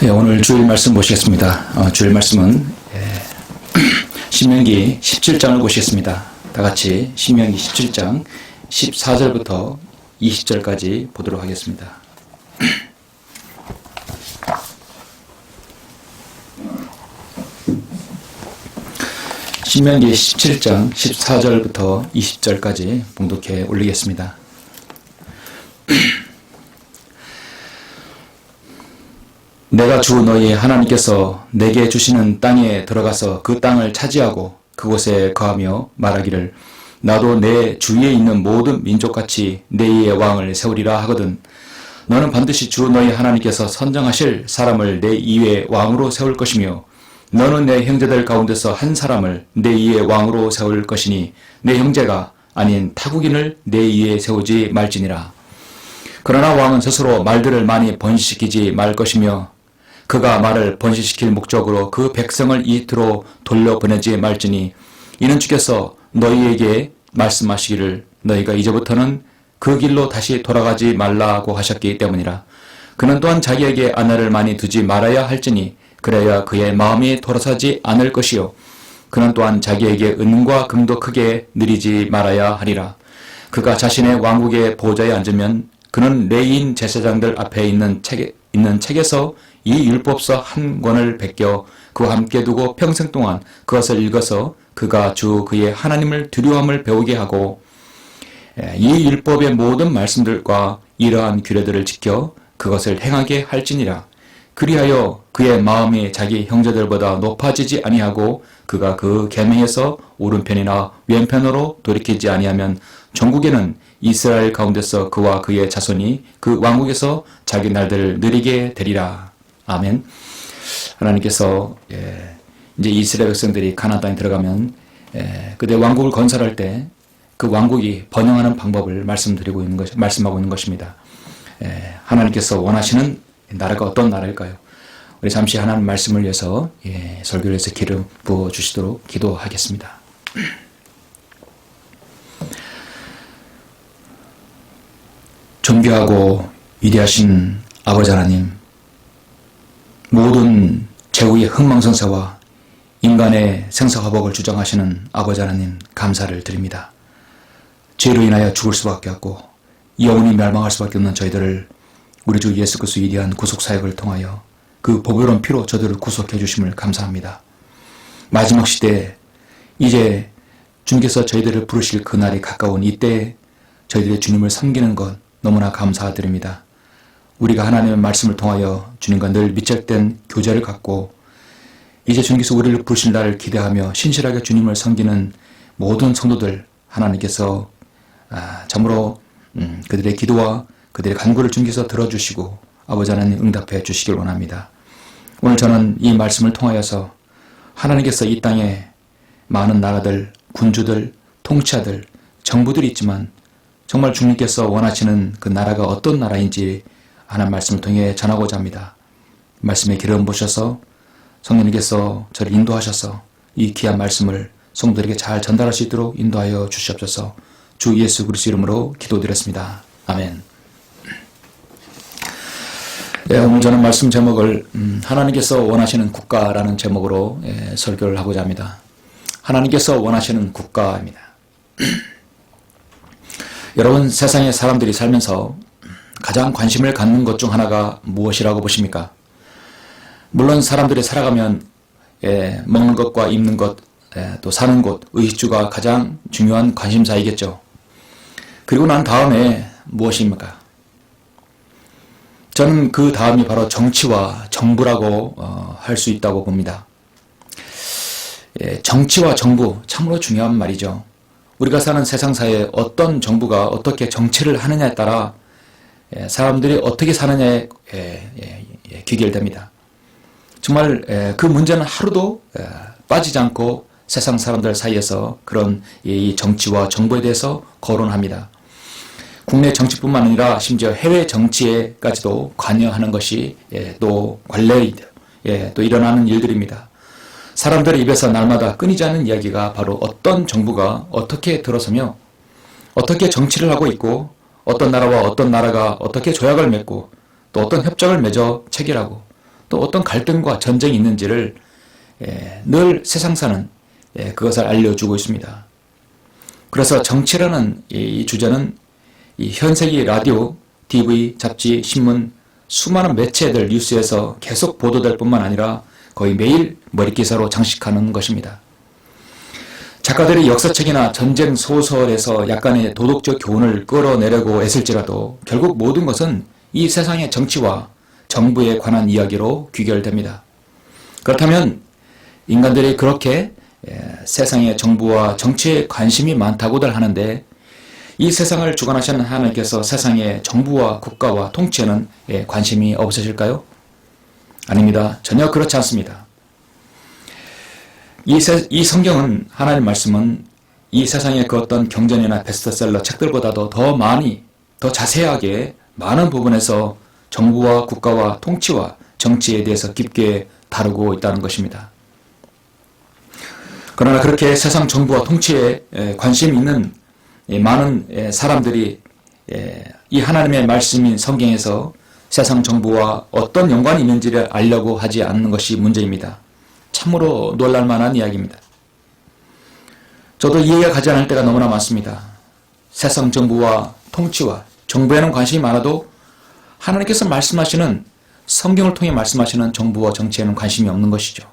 오늘 주일 말씀 보시겠습니다. 주일 말씀은 신명기 17장을 보시겠습니다. 다 같이 신명기 17장 14절부터 20절까지 보도록 하겠습니다. 신명기 17장 14절부터 20절까지 봉독해 올리겠습니다. 내가 주 너희 하나님께서 내게 주시는 땅에 들어가서 그 땅을 차지하고 그곳에 거하며 말하기를 나도 내 주위에 있는 모든 민족같이 내 위에 왕을 세우리라 하거든. 너는 반드시 주 너희 하나님께서 선정하실 사람을 내 위에 왕으로 세울 것이며 너는 내 형제들 가운데서 한 사람을 내 위에 왕으로 세울 것이니 내 형제가 아닌 타국인을 내 위에 세우지 말지니라. 그러나 왕은 스스로 말들을 많이 번식시키지 말 것이며 그가 말을 번식시킬 목적으로 그 백성을 이 뒤로 돌려보내지 말지니 이는 주께서 너희에게 말씀하시기를 너희가 이제부터는 그 길로 다시 돌아가지 말라고 하셨기 때문이라. 그는 또한 자기에게 아내를 많이 두지 말아야 할지니 그래야 그의 마음이 돌아서지 않을 것이요 그는 또한 자기에게 은과 금도 크게 늘이지 말아야 하리라. 그가 자신의 왕국의 보좌에 앉으면 그는 레위인 제사장들 앞에 있는 책에서 이 율법서 한 권을 베껴 그와 함께 두고 평생 동안 그것을 읽어서 그가 주 그의 하나님을 두려움을 배우게 하고 이 율법의 모든 말씀들과 이러한 규례들을 지켜 그것을 행하게 할지니라. 그리하여 그의 마음이 자기 형제들보다 높아지지 아니하고 그가 그 계명에서 오른편이나 왼편으로 돌이키지 아니하면 전국에는 이스라엘 가운데서 그와 그의 자손이 그 왕국에서 자기 날들을 누리게 되리라. 아멘. 하나님께서 이제 이스라엘 백성들이 가나안 땅에 들어가면 그때 왕국을 건설할 때 그 왕국이 번영하는 방법을 말씀하고 있는 것입니다. 하나님께서 원하시는 나라가 어떤 나라일까요? 우리 잠시 하나님 말씀을 위해서 설교를 해서 기름 부어 주시도록 기도하겠습니다. 존귀하고 위대하신 아버지 하나님, 모든 제후의 흥망성쇠와 인간의 생사화복을 주장하시는 아버지 하나님 감사를 드립니다. 죄로 인하여 죽을 수밖에 없고 영원히 멸망할 수밖에 없는 저희들을 우리 주 예수 그리스도의 위대한 구속사역을 통하여 그 보배로운 피로 저들을 구속해 주심을 감사합니다. 마지막 시대에 이제 주님께서 저희들을 부르실 그날이 가까운 이때에 저희들의 주님을 섬기는 것 너무나 감사드립니다. 우리가 하나님의 말씀을 통하여 주님과 늘密着된 교제를 갖고 이제 주님께서 우리를 부르실 날을 기대하며 신실하게 주님을 섬기는 모든 성도들 하나님께서 참으로 그들의 기도와 그들의 간구를 주님께서 들어주시고 아버지 하나님 응답해 주시길 원합니다. 오늘 저는 이 말씀을 통하여서 하나님께서 이 땅에 많은 나라들, 군주들, 통치자들, 정부들이 있지만 정말 주님께서 원하시는 그 나라가 어떤 나라인지 하나님 말씀을 통해 전하고자 합니다. 말씀에 기름 부으셔서 성령님께서 저를 인도하셔서 이 귀한 말씀을 성도들에게 잘 전달할 수 있도록 인도하여 주시옵소서. 주 예수 그리스도 이름으로 기도드렸습니다. 아멘. 오늘 저는 말씀 제목을 하나님께서 원하시는 국가라는 제목으로 설교를 하고자 합니다. 하나님께서 원하시는 국가입니다. 여러분, 세상의 사람들이 살면서 가장 관심을 갖는 것 중 하나가 무엇이라고 보십니까? 물론 사람들이 살아가면 먹는 것과 입는 것, 또 사는 곳, 의식주가 가장 중요한 관심사이겠죠. 그리고 난 다음에 무엇입니까? 저는 그 다음이 바로 정치와 정부라고 할 수 있다고 봅니다. 정치와 정부, 참으로 중요한 말이죠. 우리가 사는 세상사에 어떤 정부가 어떻게 정치를 하느냐에 따라 사람들이 어떻게 사느냐에 귀결됩니다. 정말 그 문제는 하루도 빠지지 않고 세상 사람들 사이에서 그런 이 정치와 정부에 대해서 거론합니다. 국내 정치뿐만 아니라 심지어 해외 정치에까지도 관여하는 것이 또 관례 또 일어나는 일들입니다. 사람들의 입에서 날마다 끊이지 않는 이야기가 바로 어떤 정부가 어떻게 들어서며 어떻게 정치를 하고 있고 어떤 나라와 어떤 나라가 어떻게 조약을 맺고 또 어떤 협정을 맺어 체결하고 또 어떤 갈등과 전쟁이 있는지를 늘 세상사는 그것을 알려주고 있습니다. 그래서 정치라는 이 주제는 이 현세기 라디오, TV, 잡지, 신문, 수많은 매체들 뉴스에서 계속 보도될 뿐만 아니라 거의 매일 머릿기사로 장식하는 것입니다. 작가들이 역사책이나 전쟁 소설에서 약간의 도덕적 교훈을 끌어내려고 애쓸지라도 결국 모든 것은 이 세상의 정치와 정부에 관한 이야기로 귀결됩니다. 그렇다면 인간들이 그렇게 세상의 정부와 정치에 관심이 많다고들 하는데 이 세상을 주관하시는 하나님께서 세상의 정부와 국가와 통치에는 관심이 없으실까요? 아닙니다. 전혀 그렇지 않습니다. 이 성경은, 하나님 말씀은 이 세상의 그 어떤 경전이나 베스트셀러 책들보다도 더 많이, 더 자세하게 많은 부분에서 정부와 국가와 통치와 정치에 대해서 깊게 다루고 있다는 것입니다. 그러나 그렇게 세상 정부와 통치에 관심이 있는 많은 사람들이 이 하나님의 말씀인 성경에서 세상 정부와 어떤 연관이 있는지를 알려고 하지 않는 것이 문제입니다. 참으로 놀랄만한 이야기입니다. 저도 이해가 가지 않을 때가 너무나 많습니다. 세상 정부와 통치와 정부에는 관심이 많아도 하나님께서 말씀하시는, 성경을 통해 말씀하시는 정부와 정치에는 관심이 없는 것이죠.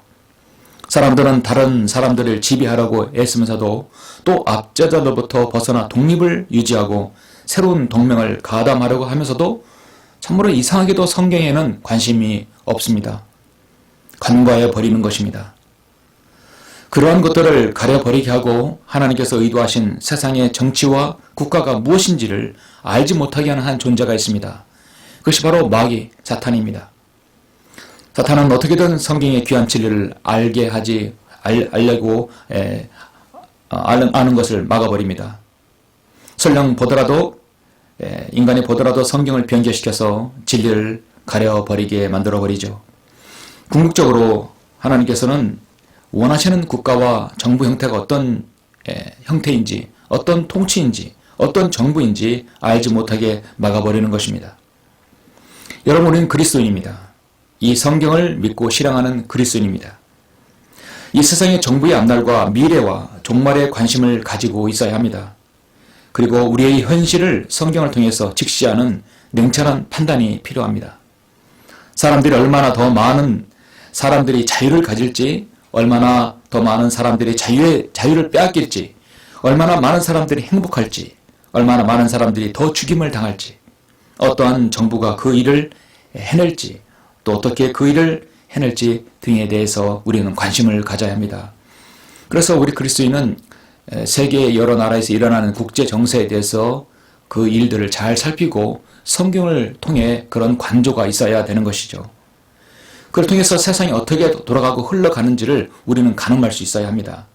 사람들은 다른 사람들을 지배하려고 애쓰면서도 또 압제자들로부터 벗어나 독립을 유지하고 새로운 동맹을 가담하려고 하면서도 참으로 이상하게도 성경에는 관심이 없습니다. 간과해 버리는 것입니다. 그러한 것들을 가려버리게 하고 하나님께서 의도하신 세상의 정치와 국가가 무엇인지를 알지 못하게 하는 한 존재가 있습니다. 그것이 바로 마귀, 사탄입니다. 사탄은 어떻게든 성경의 귀한 진리를 알려고 아는 것을 막아버립니다. 설령 보더라도, 인간이 보더라도 성경을 변개시켜서 진리를 가려버리게 만들어버리죠. 궁극적으로 하나님께서는 원하시는 국가와 정부 형태가 어떤 형태인지, 어떤 통치인지, 어떤 정부인지 알지 못하게 막아버리는 것입니다. 여러분, 우리는 그리스도인입니다. 이 성경을 믿고 실행하는 그리스도인입니다. 이 세상의 정부의 앞날과 미래와 종말에 관심을 가지고 있어야 합니다. 그리고 우리의 현실을 성경을 통해서 직시하는 냉철한 판단이 필요합니다. 사람들이 얼마나 더 많은 사람들이 자유를 가질지, 얼마나 더 많은 사람들이 자유를 빼앗길지, 얼마나 많은 사람들이 행복할지, 얼마나 많은 사람들이 더 죽임을 당할지, 어떠한 정부가 그 일을 해낼지, 또 어떻게 그 일을 해낼지 등에 대해서 우리는 관심을 가져야 합니다. 그래서 우리 그리스도인은 세계 여러 나라에서 일어나는 국제 정세에 대해서 그 일들을 잘 살피고 성경을 통해 그런 관조가 있어야 되는 것이죠. 그걸 통해서 세상이 어떻게 돌아가고 흘러가는지를 우리는 가늠할 수 있어야 합니다.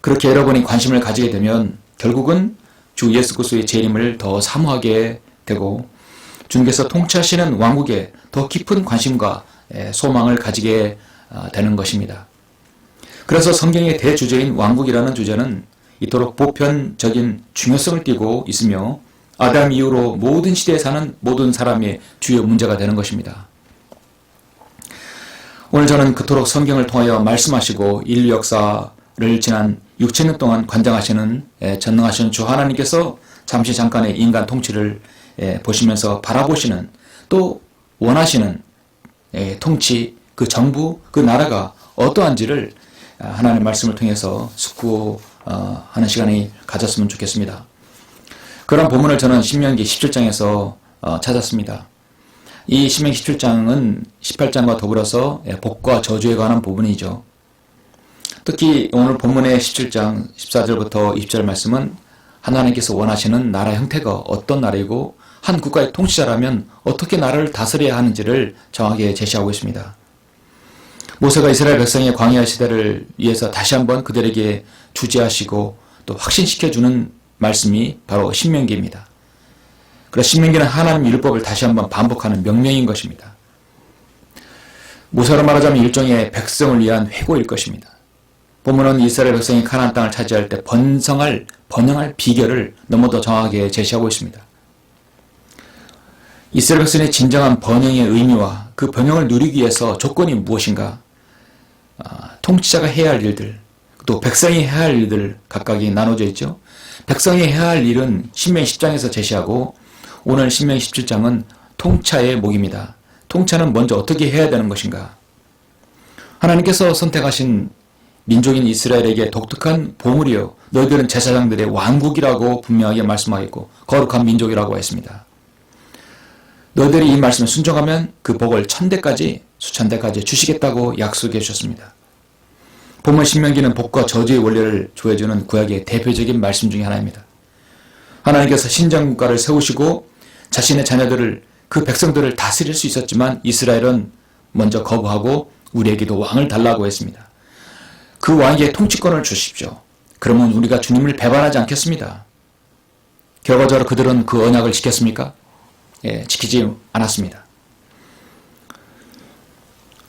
그렇게 여러분이 관심을 가지게 되면 결국은 주 예수 그리스도의 재림을 더 사모하게 되고 주님께서 통치하시는 왕국에 더 깊은 관심과 소망을 가지게 되는 것입니다. 그래서 성경의 대주제인 왕국이라는 주제는 이토록 보편적인 중요성을 띠고 있으며 아담 이후로 모든 시대에 사는 모든 사람의 주요 문제가 되는 것입니다. 오늘 저는 그토록 성경을 통하여 말씀하시고 인류 역사를 지난 6,000년 동안 관장하시는 전능하신 주 하나님께서 잠시 잠깐의 인간 통치를 보시면서 바라보시는, 또 원하시는 통치, 그 정부, 그 나라가 어떠한지를 하나님의 말씀을 통해서 숙고하는 시간이 가졌으면 좋겠습니다. 그런 본문을 저는 신명기 17장에서 찾았습니다. 이 신명기 17장은 18장과 더불어서 복과 저주에 관한 부분이죠. 특히 오늘 본문의 17장 14절부터 20절 말씀은 하나님께서 원하시는 나라 형태가 어떤 나라이고 한 국가의 통치자라면 어떻게 나라를 다스려야 하는지를 정확하게 제시하고 있습니다. 모세가 이스라엘 백성의 광야 시대를 위해서 다시 한번 그들에게 주제하시고 또 확신시켜주는 말씀이 바로 신명기입니다. 그래서 신명기는 하나님 율법을 다시 한번 반복하는 명령인 것입니다. 모세로 말하자면 일종의 백성을 위한 회고일 것입니다. 본문은 이스라엘 백성이 가나안 땅을 차지할 때 번영할 비결을 너무도 정확하게 제시하고 있습니다. 이스라엘 백성의 진정한 번영의 의미와 그 번영을 누리기 위해서 조건이 무엇인가? 통치자가 해야 할 일들, 또 백성이 해야 할 일들 각각이 나눠져 있죠. 백성이 해야 할 일은 신명기 10장에서 제시하고 오늘 신명기 17장은 통치자의 목입니다. 통치자는 먼저 어떻게 해야 되는 것인가? 하나님께서 선택하신 민족인 이스라엘에게 독특한 보물이요, 너희들은 제사장들의 왕국이라고 분명하게 말씀하였고 거룩한 민족이라고 했습니다. 너희들이 이 말씀에 순종하면 그 복을 천대까지 수천대까지 주시겠다고 약속해 주셨습니다. 본문 신명기는 복과 저주의 원리를 조해주는 구약의 대표적인 말씀 중에 하나입니다. 하나님께서 신정국가를 세우시고 자신의 자녀들을, 그 백성들을 다스릴 수 있었지만 이스라엘은 먼저 거부하고 우리에게도 왕을 달라고 했습니다. 그 왕에게 통치권을 주십시오. 그러면 우리가 주님을 배반하지 않겠습니다. 결과적으로 그들은 그 언약을 지켰습니까? 지키지 않았습니다.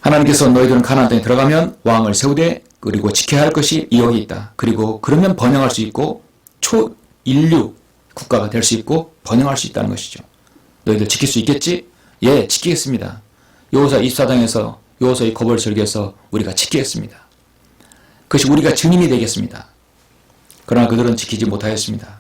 하나님께서 너희들은 가나안 땅에 들어가면 왕을 세우되 그리고 지켜야 할 것이 여기 있다. 그리고 그러면 번영할 수 있고 초인류 국가가 될 수 있고 번영할 수 있다는 것이죠. 너희들 지킬 수 있겠지? 예, 지키겠습니다. 여호수아 24장에서 여호수아의 고벌 설교에서 우리가 지키겠습니다. 그것이 우리가 증인이 되겠습니다. 그러나 그들은 지키지 못하였습니다.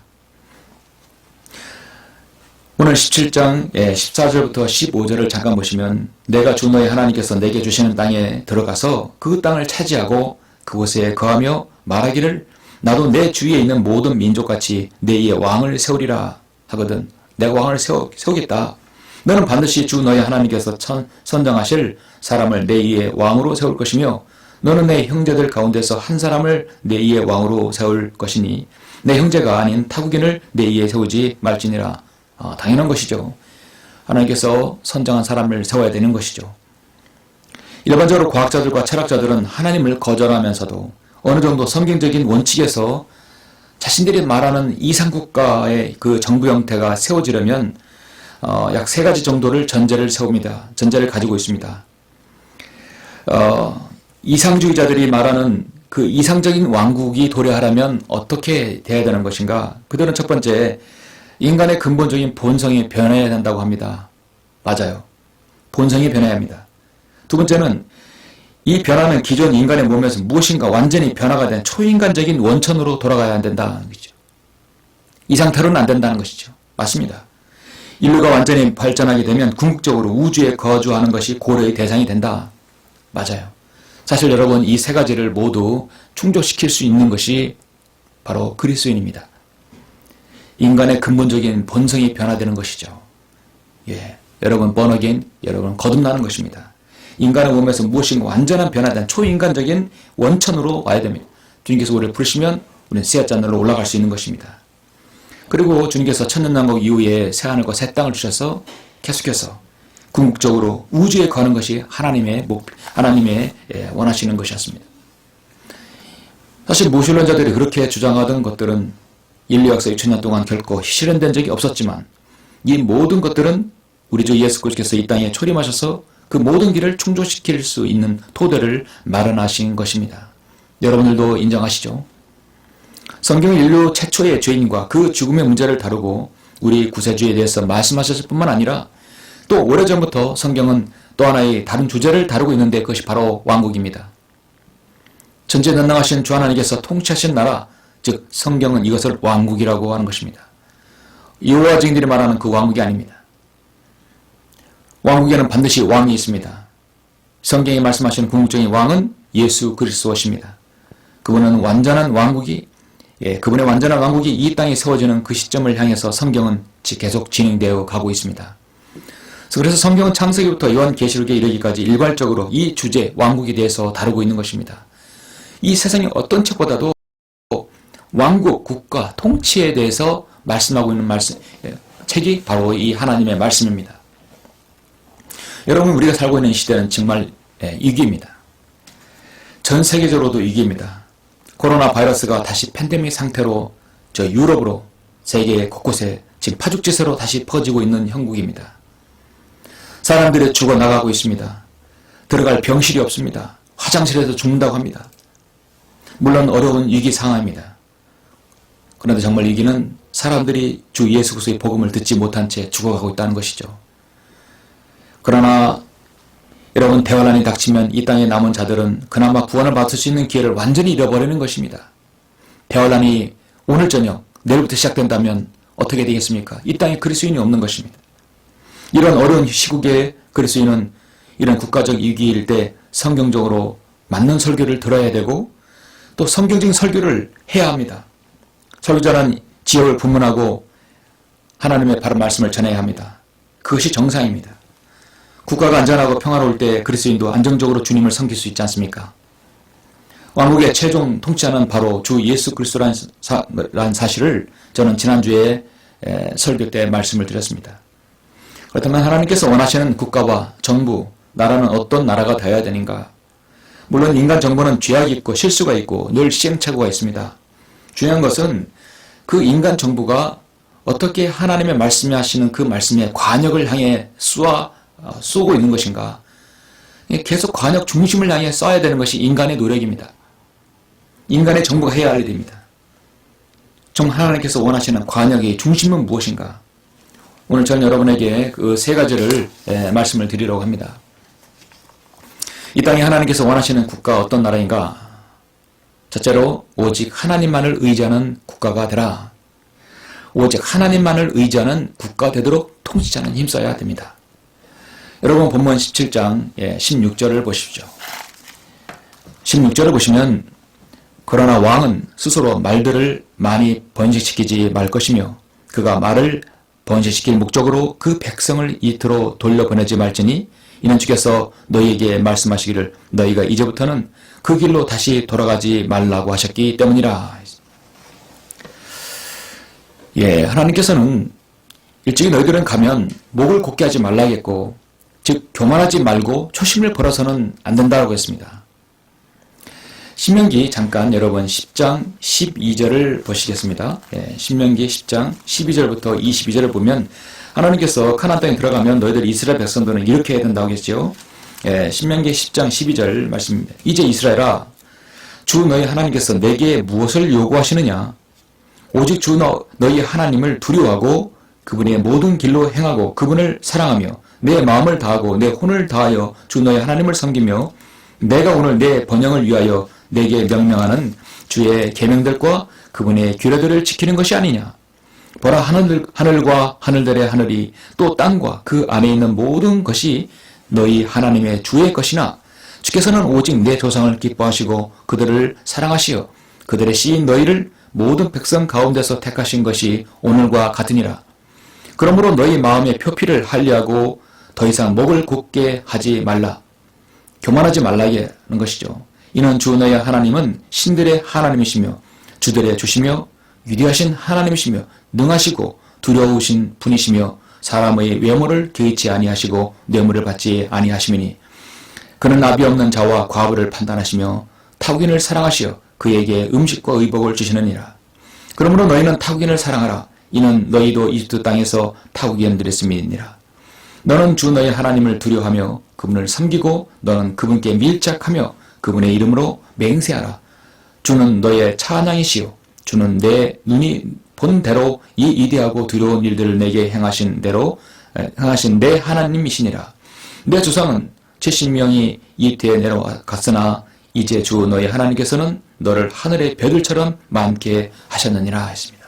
오늘 17장 14절부터 15절을 잠깐 보시면 내가 주 너의 하나님께서 내게 주시는 땅에 들어가서 그 땅을 차지하고 그곳에 거하며 말하기를 나도 내 주위에 있는 모든 민족같이 내 위에 왕을 세우리라 하거든. 내가 왕을 세우겠다. 너는 반드시 주 너의 하나님께서 선정하실 사람을 내 위에 왕으로 세울 것이며 너는 내 형제들 가운데서 한 사람을 내 위에 왕으로 세울 것이니 내 형제가 아닌 타국인을 내 위에 세우지 말지니라. 당연한 것이죠. 하나님께서 선정한 사람을 세워야 되는 것이죠. 일반적으로 과학자들과 철학자들은 하나님을 거절하면서도 어느 정도 성경적인 원칙에서 자신들이 말하는 이상국가의 그 정부 형태가 세워지려면 약 3가지 정도를 전제를 세웁니다. 전제를 가지고 있습니다. 이상주의자들이 말하는 그 이상적인 왕국이 도래하려면 어떻게 돼야 되는 것인가? 그들은 첫 번째, 인간의 근본적인 본성이 변해야 한다고 합니다. 맞아요. 본성이 변해야 합니다. 두 번째는 이 변화는 기존 인간의 몸에서 무엇인가 완전히 변화가 된 초인간적인 원천으로 돌아가야 안 된다는 것이죠. 이 상태로는 안 된다는 것이죠. 맞습니다. 인류가 완전히 발전하게 되면 궁극적으로 우주에 거주하는 것이 고려의 대상이 된다. 맞아요. 사실 여러분 이 3가지를 모두 충족시킬 수 있는 것이 바로 그리스도인입니다. 인간의 근본적인 본성이 변화되는 것이죠. 여러분 번어게인, 여러분 거듭나는 것입니다. 인간의 몸에서 무엇인가 완전한 변화된 초인간적인 원천으로 와야 됩니다. 주님께서 우리를 부르시면 우리는 새하늘로 올라갈 수 있는 것입니다. 그리고 주님께서 천년왕국 이후에 새하늘과 새 땅을 주셔서 계속해서 궁극적으로 우주에 거는 것이 하나님의 원하시는 것이었습니다. 사실 무신론자들이 그렇게 주장하던 것들은 인류 역사 2000년 동안 결코 실현된 적이 없었지만 이 모든 것들은 우리 주 예수 그리스도께서 이 땅에 초림하셔서 그 모든 길을 충족시킬 수 있는 토대를 마련하신 것입니다. 여러분들도 인정하시죠? 성경은 인류 최초의 죄인과 그 죽음의 문제를 다루고 우리 구세주에 대해서 말씀하셨을 뿐만 아니라 또 오래전부터 성경은 또 하나의 다른 주제를 다루고 있는데 그것이 바로 왕국입니다. 전지전능하신 주 하나님께서 통치하신 나라, 즉 성경은 이것을 왕국이라고 하는 것입니다. 여호와 증인들이 말하는 그 왕국이 아닙니다. 왕국에는 반드시 왕이 있습니다. 성경이 말씀하시는 궁극적인 왕은 예수 그리스도십니다. 그분은 완전한 왕국이 그분의 완전한 왕국이 이 땅에 세워지는 그 시점을 향해서 성경은 계속 진행되어 가고 있습니다. 그래서 성경은 창세기부터 요한계시록에 이르기까지 일괄적으로 이 주제 왕국에 대해서 다루고 있는 것입니다. 이 세상의 어떤 책보다도 왕국, 국가, 통치에 대해서 말씀하고 있는 책이 바로 이 하나님의 말씀입니다. 여러분 우리가 살고 있는 시대는 정말 위기입니다. 전 세계적으로도 위기입니다. 코로나 바이러스가 다시 팬데믹 상태로 유럽으로 세계 곳곳에 지금 파죽지세로 다시 퍼지고 있는 형국입니다. 사람들이 죽어나가고 있습니다. 들어갈 병실이 없습니다. 화장실에서 죽는다고 합니다. 물론 어려운 위기 상황입니다. 그런데 정말 위기는 사람들이 주 예수 그리스도의 복음을 듣지 못한 채 죽어가고 있다는 것이죠. 그러나 여러분, 대환란이 닥치면 이 땅에 남은 자들은 그나마 구원을 받을 수 있는 기회를 완전히 잃어버리는 것입니다. 대환란이 오늘 저녁, 내일부터 시작된다면 어떻게 되겠습니까? 이 땅에 그리스도인이 없는 것입니다. 이런 어려운 시국에 그리스도인은 이런 국가적 위기일 때 성경적으로 맞는 설교를 들어야 되고 또 성경적인 설교를 해야 합니다. 설교자는 지역을 분문하고 하나님의 바른 말씀을 전해야 합니다. 그것이 정상입니다. 국가가 안전하고 평화로울 때 그리스도인도 안정적으로 주님을 섬길 수 있지 않습니까? 왕국의 최종 통치자는 바로 주 예수 그리스도라는 사실을 저는 지난주에 설교 때 말씀을 드렸습니다. 그렇다면 하나님께서 원하시는 국가와 정부, 나라는 어떤 나라가 되어야 되는가? 물론 인간 정부는 죄악이 있고 실수가 있고 늘 시행착오가 있습니다. 중요한 것은 그 인간 정부가 어떻게 하나님의 말씀이 하시는 그 말씀의 관역을 향해 쏘고 있는 것인가? 계속 관역 중심을 향해 쏴야 되는 것이 인간의 노력입니다. 인간의 정부가 해야 할 일입니다. 정 하나님께서 원하시는 관역의 중심은 무엇인가? 오늘 저는 여러분에게 그 세 가지를 말씀을 드리려고 합니다. 이 땅에 하나님께서 원하시는 국가 어떤 나라인가? 첫째로 오직 하나님만을 의지하는 국가가 되라. 오직 하나님만을 의지하는 국가 되도록 통치자는 힘써야 됩니다. 여러분 본문 17장 16절을 보십시오. 16절을 보시면 그러나 왕은 스스로 말들을 많이 번식시키지 말 것이며 그가 말을 번식시킬 목적으로 그 백성을 이트로 돌려보내지 말지니 이는 주께서 너희에게 말씀하시기를 너희가 이제부터는 그 길로 다시 돌아가지 말라고 하셨기 때문이라. 하나님께서는 일찍이 너희들은 가면 목을 곧게 하지 말라겠고 즉 교만하지 말고 초심을 버려서는 안 된다고 했습니다. 신명기 잠깐 여러분 10장 12절을 보시겠습니다. 신명기 10장 12절부터 22절을 보면 하나님께서 가나안 땅에 들어가면 너희들 이스라엘 백성들은 이렇게 해야 된다고 했죠. 신명기 10장 12절 말씀입니다. 이제 이스라엘아 주 너희 하나님께서 내게 무엇을 요구하시느냐? 오직 주 너희 하나님을 두려워하고 그분의 모든 길로 행하고 그분을 사랑하며 내 마음을 다하고 내 혼을 다하여 주 너희 하나님을 섬기며 내가 오늘 내 번영을 위하여 내게 명령하는 주의 계명들과 그분의 규례들을 지키는 것이 아니냐. 보라 하늘과 하늘들의 하늘이 또 땅과 그 안에 있는 모든 것이 너희 하나님의 주의 것이나 주께서는 오직 내 조상을 기뻐하시고 그들을 사랑하시어 그들의 씨인 너희를 모든 백성 가운데서 택하신 것이 오늘과 같으니라. 그러므로 너희 마음의 표피를 할례하고 더 이상 목을 굳게 하지 말라. 교만하지 말라는 것이죠. 이는 주 너희 하나님은 신들의 하나님이시며 주들의 주시며 위대하신 하나님이시며 능하시고 두려우신 분이시며 사람의 외모를 개의치 아니하시고 뇌물을 받지 아니하시미니 그는 나비 없는 자와 과부를 판단하시며 타국인을 사랑하시어 그에게 음식과 의복을 주시느니라. 그러므로 너희는 타국인을 사랑하라. 이는 너희도 이집트 땅에서 타국인들이었음이니라. 너는 주 너희 하나님을 두려워하며 그분을 섬기고 너는 그분께 밀착하며 그분의 이름으로 맹세하라. 주는 너의 찬양이시요 주는 내 눈이 본 대로 이 이대하고 두려운 일들을 내게 행하신 내 하나님이시니라. 내 조상은 70명이 이태에 내려갔으나 이제 주 너희 하나님께서는 너를 하늘의 별들처럼 많게 하셨느니라 했습니다.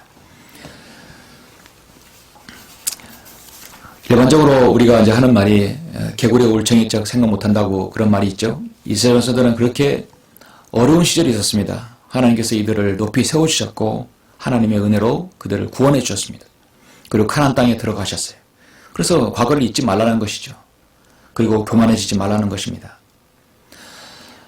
일반적으로 우리가 이제 하는 말이 개구리 울챙이적 생각 못한다고 그런 말이 있죠. 이스라엘 백성들은 그렇게 어려운 시절이 있었습니다. 하나님께서 이들을 높이 세워주셨고 하나님의 은혜로 그들을 구원해 주셨습니다. 그리고 가나안 땅에 들어가셨어요. 그래서 과거를 잊지 말라는 것이죠. 그리고 교만해지지 말라는 것입니다.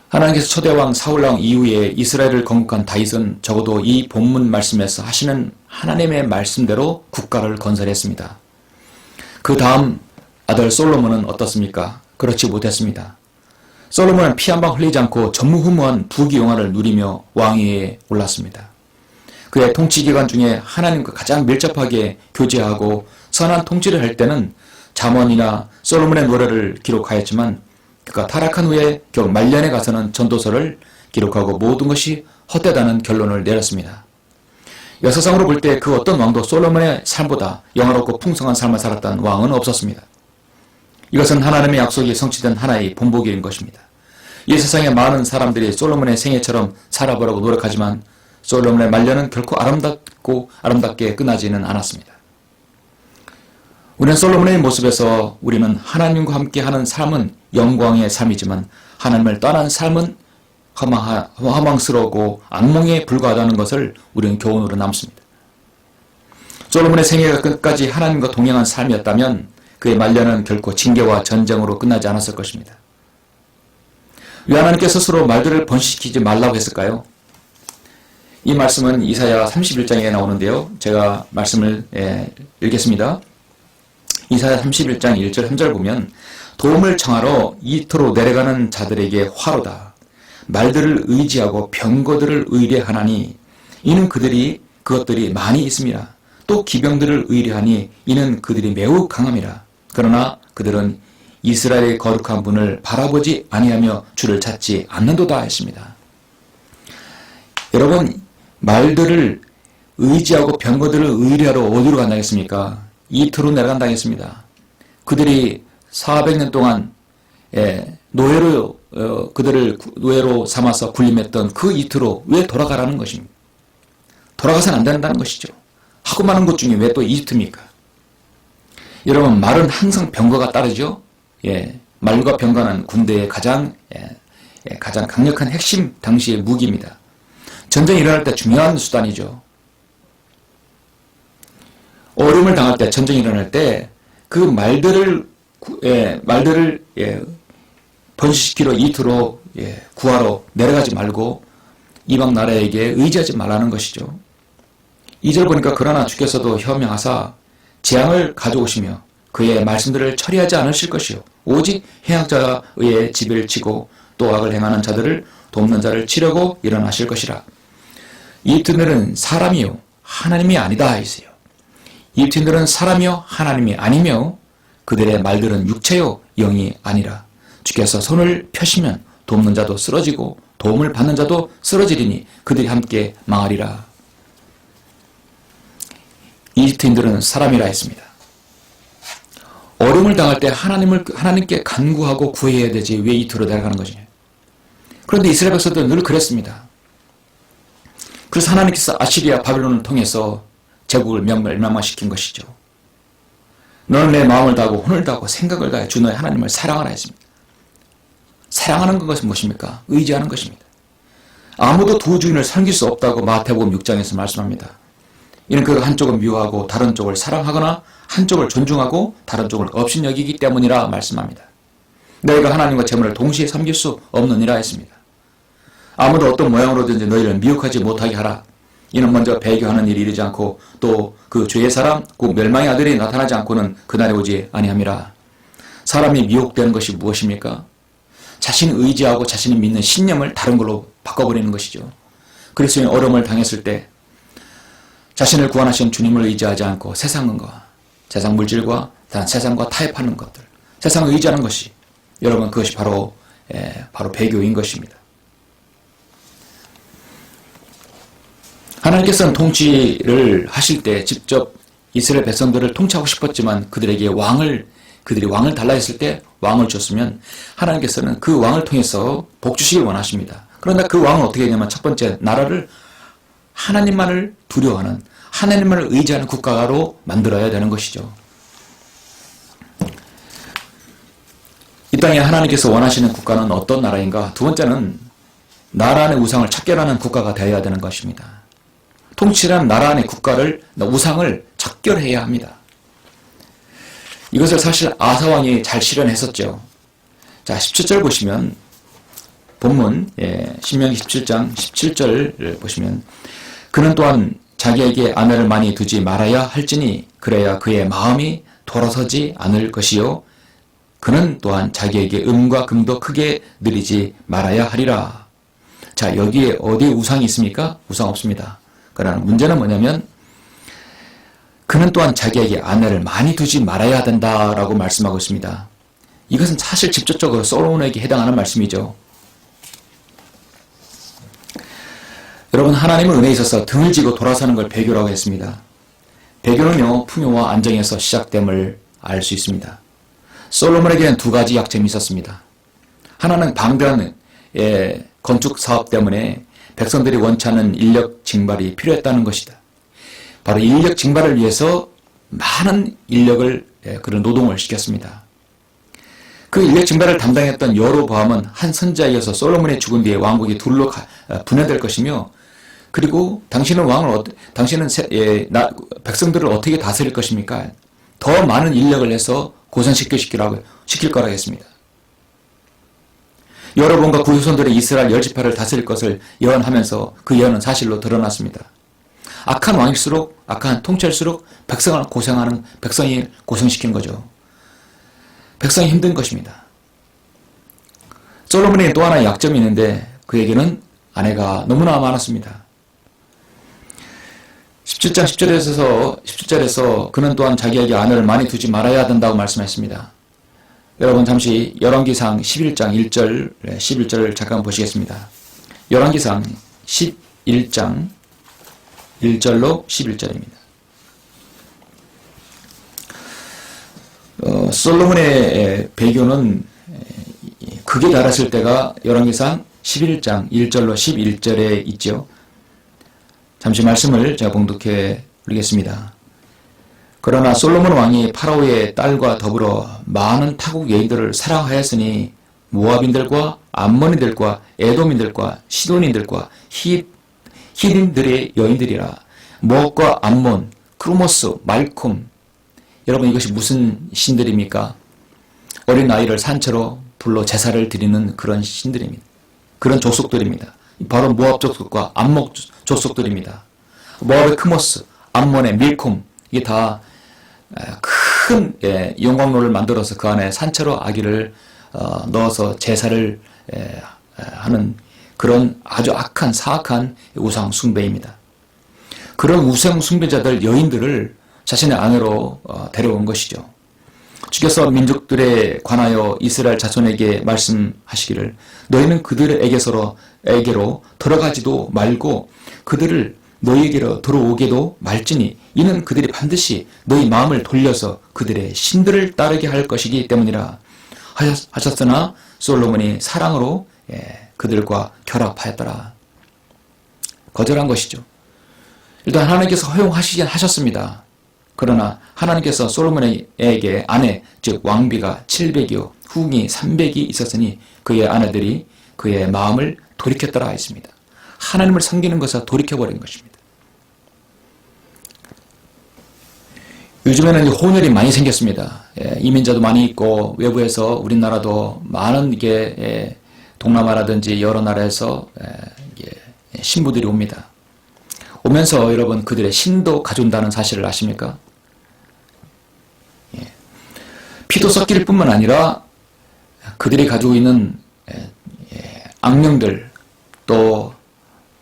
하나님께서 초대왕 사울왕 이후에 이스라엘을 건국한 다윗은 적어도 이 본문 말씀에서 하시는 하나님의 말씀대로 국가를 건설했습니다. 그 다음 아들 솔로몬은 어떻습니까? 그렇지 못했습니다. 솔로몬은 피 한 방 흘리지 않고 전무후무한 부귀영화를 누리며 왕위에 올랐습니다. 그의 통치 기간 중에 하나님과 가장 밀접하게 교제하고 선한 통치를 할 때는 잠언이나 솔로몬의 노래를 기록하였지만 그가 타락한 후에 결국 말년에 가서는 전도서를 기록하고 모든 것이 헛되다는 결론을 내렸습니다. 역사상으로 볼 때 그 어떤 왕도 솔로몬의 삶보다 영화롭고 풍성한 삶을 살았던 왕은 없었습니다. 이것은 하나님의 약속이 성취된 하나의 본보기인 것입니다. 이 세상에 많은 사람들이 솔로몬의 생애처럼 살아보려고 노력하지만 솔로몬의 말년은 결코 아름답게 끝나지는 않았습니다. 우리는 솔로몬의 모습에서 우리는 하나님과 함께하는 삶은 영광의 삶이지만 하나님을 떠난 삶은 허망스러우고 악몽에 불과하다는 것을 우리는 교훈으로 남습니다. 솔로몬의 생애가 끝까지 하나님과 동행한 삶이었다면 그의 말년은 결코 징계와 전쟁으로 끝나지 않았을 것입니다. 왜 하나님께서 스스로 말들을 번식시키지 말라고 했을까요? 이 말씀은 이사야 31장에 나오는데요. 제가 말씀을 읽겠습니다. 이사야 31장 1절 3절 보면 도움을 청하러 이토로 내려가는 자들에게 화로다. 말들을 의지하고 병거들을 의뢰하나니 이는 그것들이 많이 있음이라. 또 기병들을 의뢰하니 이는 그들이 매우 강함이라. 그러나 그들은 이스라엘의 거룩한 분을 바라보지 아니하며 주를 찾지 않는도다 했습니다. 여러분, 말들을 의지하고 병거들을 의뢰하러 어디로 간다겠습니까? 이토로 내려간다 했습니다. 그들이 400년 동안 그들을 노예로 삼아서 군림했던 그 이토로 왜 돌아가라는 것입니다. 돌아가서는 안 된다는 것이죠. 하고 많은 것 중에 왜 또 이집트입니까? 여러분, 말은 항상 병거가 따르죠. 말과 병거는 군대의 가장 강력한 핵심 당시의 무기입니다. 전쟁이 일어날 때 중요한 수단이죠. 어려움을 당할 때, 전쟁이 일어날 때 그 말들을 번식시키러 이토로 구하러 내려가지 말고 이방 나라에게 의지하지 말라는 것이죠. 2절 보니까 그러나 주께서도 현명하사 재앙을 가져오시며 그의 말씀들을 처리하지 않으실 것이요 오직 해악자의 지배를 치고 또 악을 행하는 자들을 돕는 자를 치려고 일어나실 것이라. 이집트인들은 사람이요 하나님이 아니다 하였어요. 이집트인들은 사람이요 하나님이 아니며 그들의 말들은 육체요 영이 아니라. 주께서 손을 펴시면 돕는 자도 쓰러지고 도움을 받는 자도 쓰러지리니 그들이 함께 망하리라. 이집트인들은 사람이라 했습니다. 어려움을 당할 때 하나님께 간구하고 구해야 되지 왜 이토로 내려가는 것이냐. 그런데 이스라엘 백성들은 늘 그랬습니다. 그래서 하나님께서 아시리아 바빌론을 통해서 제국을 멸망시킨 것이죠. 너는 내 마음을 다하고 혼을 다하고 생각을 다해 주 너의 하나님을 사랑하라 했습니다. 사랑하는 것은 무엇입니까? 의지하는 것입니다. 아무도 두 주인을 섬길 수 없다고 마태복음 6장에서 말씀합니다. 이는 그 한쪽은 미워하고 다른 쪽을 사랑하거나 한쪽을 존중하고 다른 쪽을 업신여기기 때문이라 말씀합니다. 너희가 하나님과 재물을 동시에 섬길 수 없느니라 했습니다. 아무도 어떤 모양으로든지 너희를 미혹하지 못하게 하라. 이는 먼저 배교하는 일이 이르지 않고 또 그 죄의 사람 곧 멸망의 아들이 나타나지 않고는 그날에 오지 아니함이라. 사람이 미혹되는 것이 무엇입니까? 자신이 의지하고 자신이 믿는 신념을 다른 걸로 바꿔버리는 것이죠. 그리스도인이 어려움을 당했을 때 자신을 구원하신 주님을 의지하지 않고 세상과 세상 물질과 세상과 타협하는 것들, 세상을 의지하는 것이 여러분 그것이 바로 배교인 것입니다. 하나님께서는 통치를 하실 때 직접 이스라엘 백성들을 통치하고 싶었지만 그들이 왕을 달라 했을 때 왕을 줬으면 하나님께서는 그 왕을 통해서 복 주시길 원하십니다. 그런데 그 왕은 어떻게 했냐면 첫 번째 나라를 하나님만을 두려워하는 하나님만을 의지하는 국가로 만들어야 되는 것이죠. 이 땅에 하나님께서 원하시는 국가는 어떤 나라인가? 두 번째는 나라 안의 우상을 척결하는 국가가 되어야 되는 것입니다. 통치란 나라 안의 우상을 척결해야 합니다. 이것을 사실 아사왕이 잘 실현했었죠. 자, 17절 보시면 본문 신명기 17장 17절을 보시면 그는 또한 자기에게 아내를 많이 두지 말아야 할지니 그래야 그의 마음이 돌아서지 않을 것이요 그는 또한 자기에게 음과 금도 크게 늘리지 말아야 하리라. 자, 여기에 어디에 우상이 있습니까? 우상 없습니다. 그러나 문제는 뭐냐면 그는 또한 자기에게 아내를 많이 두지 말아야 된다라고 말씀하고 있습니다. 이것은 사실 직접적으로 솔로몬에게 해당하는 말씀이죠. 여러분, 하나님은 은혜에 있어서 등을 지고 돌아서는 걸 배교라고 했습니다. 배교는요, 풍요와 안정에서 시작됨을 알 수 있습니다. 솔로몬에게는 두 가지 약점이 있었습니다. 하나는 방대한 건축 사업 때문에 백성들이 원치 않는 인력 징발이 필요했다는 것이다. 바로 인력 징발을 위해서 많은 인력을 그런 노동을 시켰습니다. 그 인력 징발을 담당했던 여로보암은 한 선지자에 이어서 솔로몬이 죽은 뒤에 왕국이 둘로 분해될 것이며, 그리고 당신은 백성들을 어떻게 다스릴 것입니까? 더 많은 인력을 해서 시킬 거라고 했습니다. 여로보암과 그 후손들의 이스라엘 10지파를 다스릴 것을 예언하면서 그 예언은 사실로 드러났습니다. 악한 왕일수록, 악한 통치일수록 백성이 고생시키는 거죠. 백성이 힘든 것입니다. 솔로몬에게 또 하나의 약점이 있는데 그에게는 아내가 너무나 많았습니다. 17장 17절에서 그는 또한 자기에게 아내를 많이 두지 말아야 된다고 말씀했습니다. 여러분 잠시 열왕기상 11장 1절, 11절을 잠깐 보시겠습니다. 열왕기상 11장 1절로 11절입니다. 솔로몬의 배교는 극에 달했을 때가 열왕기상 11장 1절로 11절에 있죠. 잠시 말씀을 제가 봉독해 드리겠습니다. 그러나 솔로몬 왕이 파라오의 딸과 더불어 많은 타국 여인들을 사랑하였으니 모압인들과 암몬인들과 에돔인들과 시돈인들과 히림들의 여인들이라. 모압과 암몬, 크루모스, 말콤. 여러분 이것이 무슨 신들입니까? 어린 아이를 산채로 불러 제사를 드리는 그런 신들입니다. 그런 족속들입니다. 바로 모압 족속과 암몬 족속들입니다. 모압의 크모스, 암몬의 밀콤, 이게 다 큰 영광로를 만들어서 그 안에 산채로 아기를 넣어서 제사를 하는 그런 아주 악한 사악한 우상 숭배입니다. 그런 우상 숭배자들 여인들을 자신의 아내로 데려온 것이죠. 주께서 민족들에 관하여 이스라엘 자손에게 말씀하시기를 너희는 그들에게로 들어가지도 말고 그들을 너희에게로 들어오게도 말지니 이는 그들이 반드시 너희 마음을 돌려서 그들의 신들을 따르게 할 것이기 때문이라 하셨으나 솔로몬이 사랑으로 그들과 결합하였더라. 거절한 것이죠. 일단 하나님께서 허용하시긴 하셨습니다. 그러나 하나님께서 솔로몬에게 아내 즉 왕비가 700이요 후궁이 300이 있었으니 그의 아내들이 그의 마음을 돌이켰더라 했습니다. 하나님을 섬기는 것에 돌이켜버린 것입니다. 요즘에는 혼혈이 많이 생겼습니다. 이민자도 많이 있고 외부에서 우리나라도 많은 동남아라든지 여러 나라에서 신부들이 옵니다. 오면서 여러분 그들의 신도 가져온다는 사실을 아십니까? 피도 섞일 뿐만 아니라 그들이 가지고 있는 악령들 또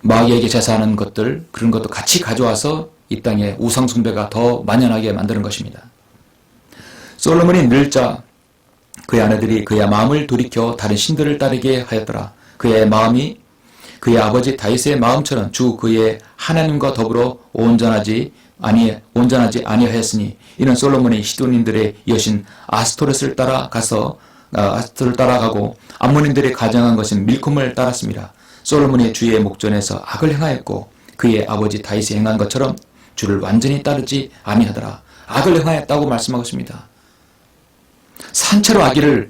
마귀에게 제사하는 것들 그런 것도 같이 가져와서 이 땅에 우상 숭배가 더 만연하게 만드는 것입니다. 솔로몬이 늙자 그의 아내들이 그의 마음을 돌이켜 다른 신들을 따르게 하였더라. 그의 마음이 그의 아버지 다윗의 마음처럼 주 그의 하나님과 더불어 온전하지 아니하였으니 이는 솔로몬이 시돈인들의 여신 아스토렛을 따라가고 암몬인들의 가정한 것인 밀콤을 따랐습니다. 솔로몬이 주의 목전에서 악을 행하였고 그의 아버지 다윗이 행한 것처럼 주를 완전히 따르지 아니하더라. 악을 행하였다고 말씀하고 있습니다. 산채로 아기를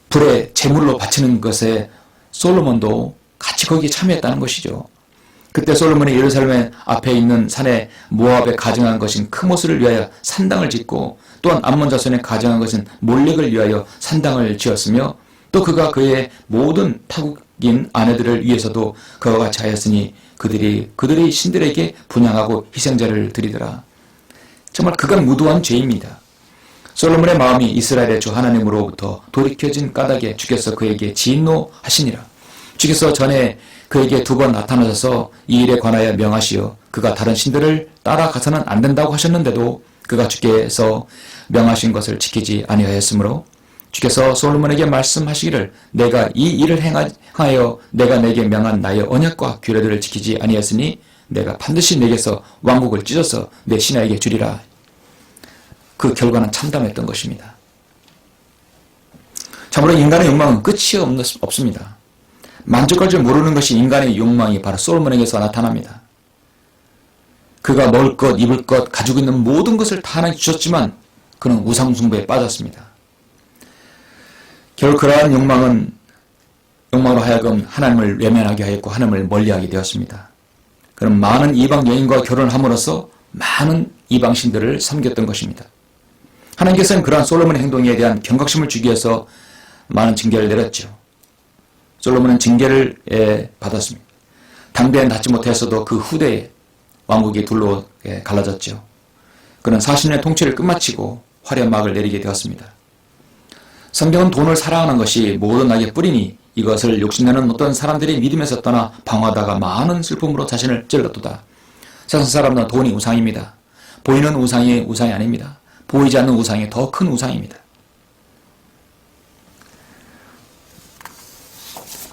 불에 제물로 바치는 것에 솔로몬도 같이 거기에 참여했다는 것이죠. 그때 솔로몬이 예루살렘 앞에 있는 산에 모압에 가정한 것인 크모스를 위하여 산당을 짓고 또한 암몬 자손에 가정한 것은 몰렉을 위하여 산당을 지었으며 또 그가 그의 모든 타국인 아내들을 위해서도 그와 같이 하였으니 그들의 신들에게 분향하고 희생자를 드리더라. 정말 그건 무도한 죄입니다. 솔로몬의 마음이 이스라엘의 주 하나님으로부터 돌이켜진 까닭에 주께서 그에게 진노하시니라. 주께서 전에 그에게 2번 나타나셔서 이 일에 관하여 명하시어 그가 다른 신들을 따라가서는 안 된다고 하셨는데도 그가 주께서 명하신 것을 지키지 아니하였으므로 주께서 솔로몬에게 말씀하시기를 내가 이 일을 행하여 내가 내게 명한 나의 언약과 규례들을 지키지 아니하였으니 내가 반드시 내게서 왕국을 찢어서 내 신하에게 주리라. 그 결과는 참담했던 것입니다. 참으로 인간의 욕망은 끝이 없습니다. 만족할 줄 모르는 것이 인간의 욕망이 바로 솔로몬에게서 나타납니다. 그가 먹을 것, 입을 것, 가지고 있는 모든 것을 다 하나님 주셨지만 그는 우상숭배에 빠졌습니다. 결국 그러한 욕망으로 하여금 하나님을 외면하게 하였고 하나님을 멀리하게 되었습니다. 그는 많은 이방 여인과 결혼을 함으로써 많은 이방신들을 섬겼던 것입니다. 하나님께서는 그러한 솔로몬의 행동에 대한 경각심을 주기 위해서 많은 징계를 내렸죠. 솔로몬은 징계를 받았습니다. 당대에 낳지 못하였어도 그 후대에 왕국이 둘로 갈라졌죠. 그는 40년의 통치를 끝마치고 화려한 막을 내리게 되었습니다. 성경은 돈을 사랑하는 것이 모든 악의 뿌리니 이것을 욕심내는 어떤 사람들이 믿음에서 떠나 방황하다가 많은 슬픔으로 자신을 찔렀도다. 세상 사람들은 돈이 우상입니다. 보이는 우상이 아닙니다. 보이지 않는 우상이 더 큰 우상입니다.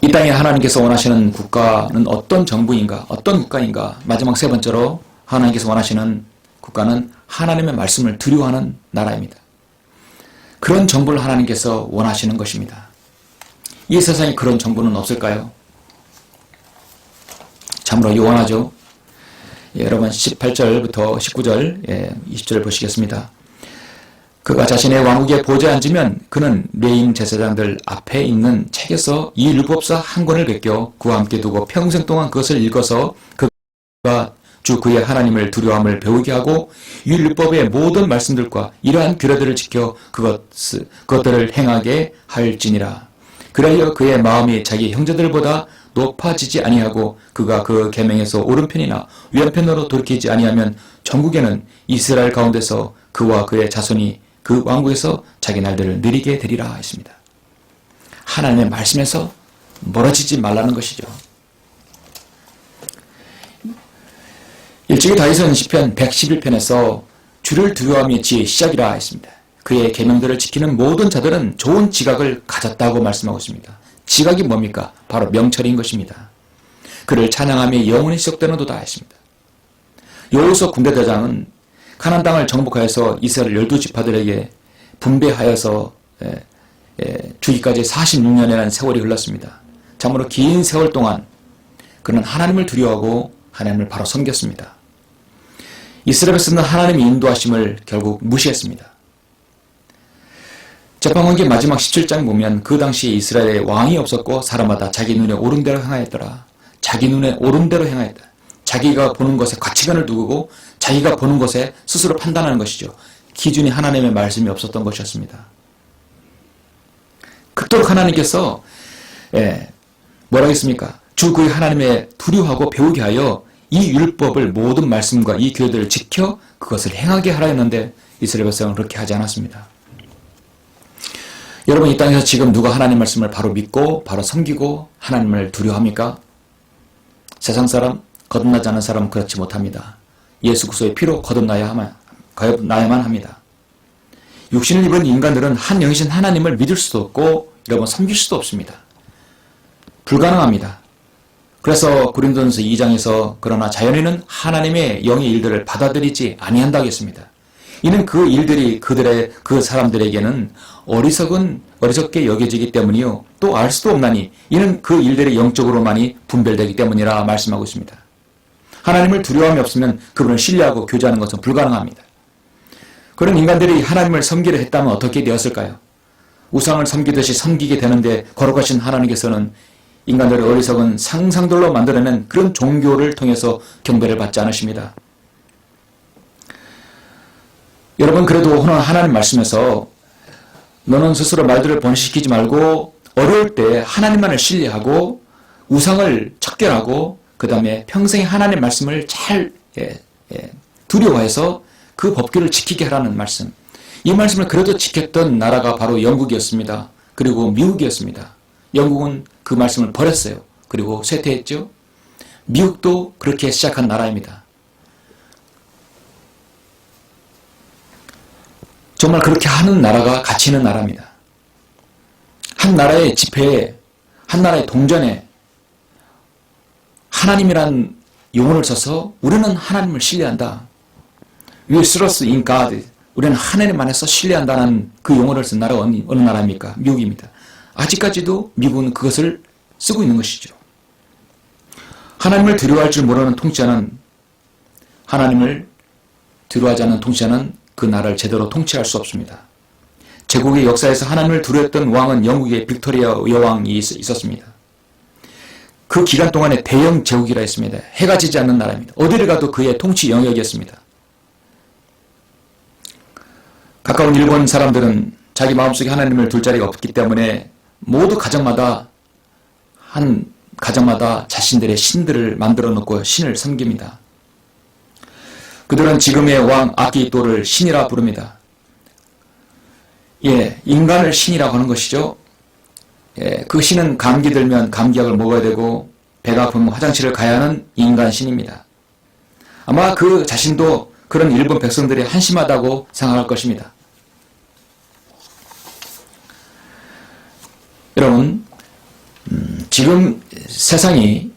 이 땅에 하나님께서 원하시는 국가는 어떤 정부인가, 어떤 국가인가? 마지막 세 번째로 하나님께서 원하시는 국가는 하나님의 말씀을 두려워하는 나라입니다. 그런 정부를 하나님께서 원하시는 것입니다. 이 세상에 그런 정부는 없을까요? 참으로 요원하죠. 여러분 18절부터 19절, 20절 보시겠습니다. 그가 자신의 왕국에 보좌에 앉으면 그는 레인 제사장들 앞에 있는 책에서 이 율법서 한 권을 베껴 그와 함께 두고 평생 동안 그것을 읽어서 그가 주 그의 하나님을 두려움을 배우게 하고 이 율법의 모든 말씀들과 이러한 규례들을 지켜 그것들을 행하게 할지니라. 그래야 그의 마음이 자기 형제들보다 높아지지 아니하고 그가 그 계명에서 오른편이나 왼편으로 돌이키지 아니하면 전국에는 이스라엘 가운데서 그와 그의 자손이 그 왕국에서 자기 날들을 누리게 되리라 했습니다. 하나님의 말씀에서 멀어지지 말라는 것이죠. 일찍이 다윗은 시편 111편에서 주를 두려워함이 지혜의 시작이라 했습니다. 그의 계명들을 지키는 모든 자들은 좋은 지각을 가졌다고 말씀하고 있습니다. 지각이 뭡니까? 바로 명철인 것입니다. 그를 찬양하며 영원히 지속되는도다 했습니다. 여호수아 군대대장은 가나안 땅을 정복하여서 이스라엘 12지파들에게 분배하여서 주기까지 46년이라는 세월이 흘렀습니다. 참으로 긴 세월 동안 그는 하나님을 두려워하고 하나님을 바로 섬겼습니다. 이스라엘에서는 하나님의 인도하심을 결국 무시했습니다. 재판관기 마지막 17장 보면 그 당시에 이스라엘에 왕이 없었고 사람마다 자기 눈에 옳은 대로 행하였더라. 자기 눈에 옳은 대로 행하였다. 자기가 보는 것에 가치관을 두고 자기가 보는 것에 스스로 판단하는 것이죠. 기준이 하나님의 말씀이 없었던 것이었습니다. 그토록 하나님께서 뭐라고 했습니까? 주 그의 하나님의 두려워하고 배우게 하여 이 율법을 모든 말씀과 이 규례들을 지켜 그것을 행하게 하라 했는데 이스라엘 백성은 그렇게 하지 않았습니다. 여러분 이 땅에서 지금 누가 하나님 말씀을 바로 믿고 바로 섬기고 하나님을 두려워합니까? 세상 사람, 거듭나지 않은 사람은 그렇지 못합니다. 예수 그리스도의 피로 거듭나야만 합니다. 육신을 입은 인간들은 한 영이신 하나님을 믿을 수도 없고 여러분 섬길 수도 없습니다. 불가능합니다. 그래서 고린도전서 2장에서 그러나 자연인은 하나님의 영의 일들을 받아들이지 아니한다고 했습니다. 이는 그 일들이 그 사람들에게는 어리석게 여겨지기 때문이요 또 알 수도 없나니 이는 그 일들이 영적으로만이 분별되기 때문이라 말씀하고 있습니다. 하나님을 두려움이 없으면 그분을 신뢰하고 교제하는 것은 불가능합니다. 그런 인간들이 하나님을 섬기려 했다면 어떻게 되었을까요? 우상을 섬기듯이 섬기게 되는데 거룩하신 하나님께서는 인간들의 어리석은 상상들로 만들어낸 그런 종교를 통해서 경배를 받지 않으십니다. 여러분 그래도 오늘 하나님 말씀에서 너는 스스로 말들을 번식시키지 말고 어려울 때 하나님만을 신뢰하고 우상을 척결하고 그 다음에 평생 하나님 말씀을 잘 두려워해서 그 법규를 지키게 하라는 말씀. 이 말씀을 그래도 지켰던 나라가 바로 영국이었습니다. 그리고 미국이었습니다. 영국은 그 말씀을 버렸어요. 그리고 쇠퇴했죠. 미국도 그렇게 시작한 나라입니다. 정말 그렇게 하는 나라가 가치 있는 나라입니다. 한 나라의 집회에, 한 나라의 동전에 하나님이란 용어를 써서 우리는 하나님을 신뢰한다. We trust in God. 우리는 하나님 안에서 신뢰한다는 그 용어를 쓴 나라가 어느 나라입니까? 미국입니다. 아직까지도 미국은 그것을 쓰고 있는 것이죠. 하나님을 두려워할 줄 모르는 통치자는, 하나님을 두려워하지 않는 통치자는 그 나라를 제대로 통치할 수 없습니다. 제국의 역사에서 하나님을 두려웠던 왕은 영국의 빅토리아 여왕이 있었습니다. 그 기간 동안에 대영 제국이라 했습니다. 해가 지지 않는 나라입니다. 어디를 가도 그의 통치 영역이었습니다. 가까운 일본 사람들은 자기 마음속에 하나님을 둘 자리가 없기 때문에 모두 가정마다 자신들의 신들을 만들어 놓고 신을 섬깁니다. 그들은 지금의 왕 아키히토를 신이라 부릅니다. 인간을 신이라고 하는 것이죠. 그 신은 감기 들면 감기약을 먹어야 되고 배가 아프면 화장실을 가야 하는 인간 신입니다. 아마 그 자신도 그런 일본 백성들이 한심하다고 생각할 것입니다. 여러분, 지금 세상이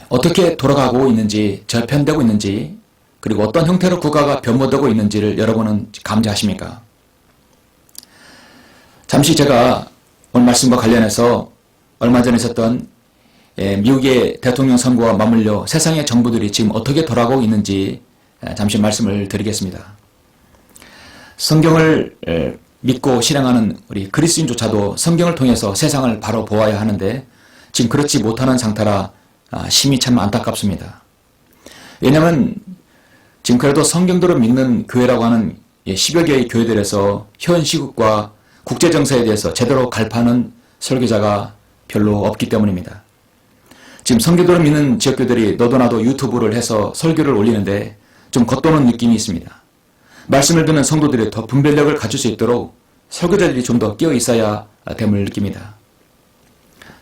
어떻게 돌아가고 있는지, 저편되고 있는지, 그리고 어떤 형태로 국가가 변모되고 있는지를 여러분은 감지하십니까? 잠시 제가 오늘 말씀과 관련해서 얼마 전에 있었던 미국의 대통령 선거와 맞물려 세상의 정부들이 지금 어떻게 돌아가고 있는지 잠시 말씀을 드리겠습니다. 성경을 믿고 실행하는 우리 그리스도인조차도 성경을 통해서 세상을 바로 보아야 하는데 지금 그렇지 못하는 상태라 심히 참 안타깝습니다. 왜냐하면 지금 그래도 성경대로 믿는 교회라고 하는 10여 개의 교회들에서 현 시국과 국제정세에 대해서 제대로 갈파하는 설교자가 별로 없기 때문입니다. 지금 성경대로 믿는 지역교회들이 너도 나도 유튜브를 해서 설교를 올리는데 좀 겉도는 느낌이 있습니다. 말씀을 듣는 성도들이 더 분별력을 가질 수 있도록 설교자들이 좀 더 끼어 있어야 됨을 느낍니다.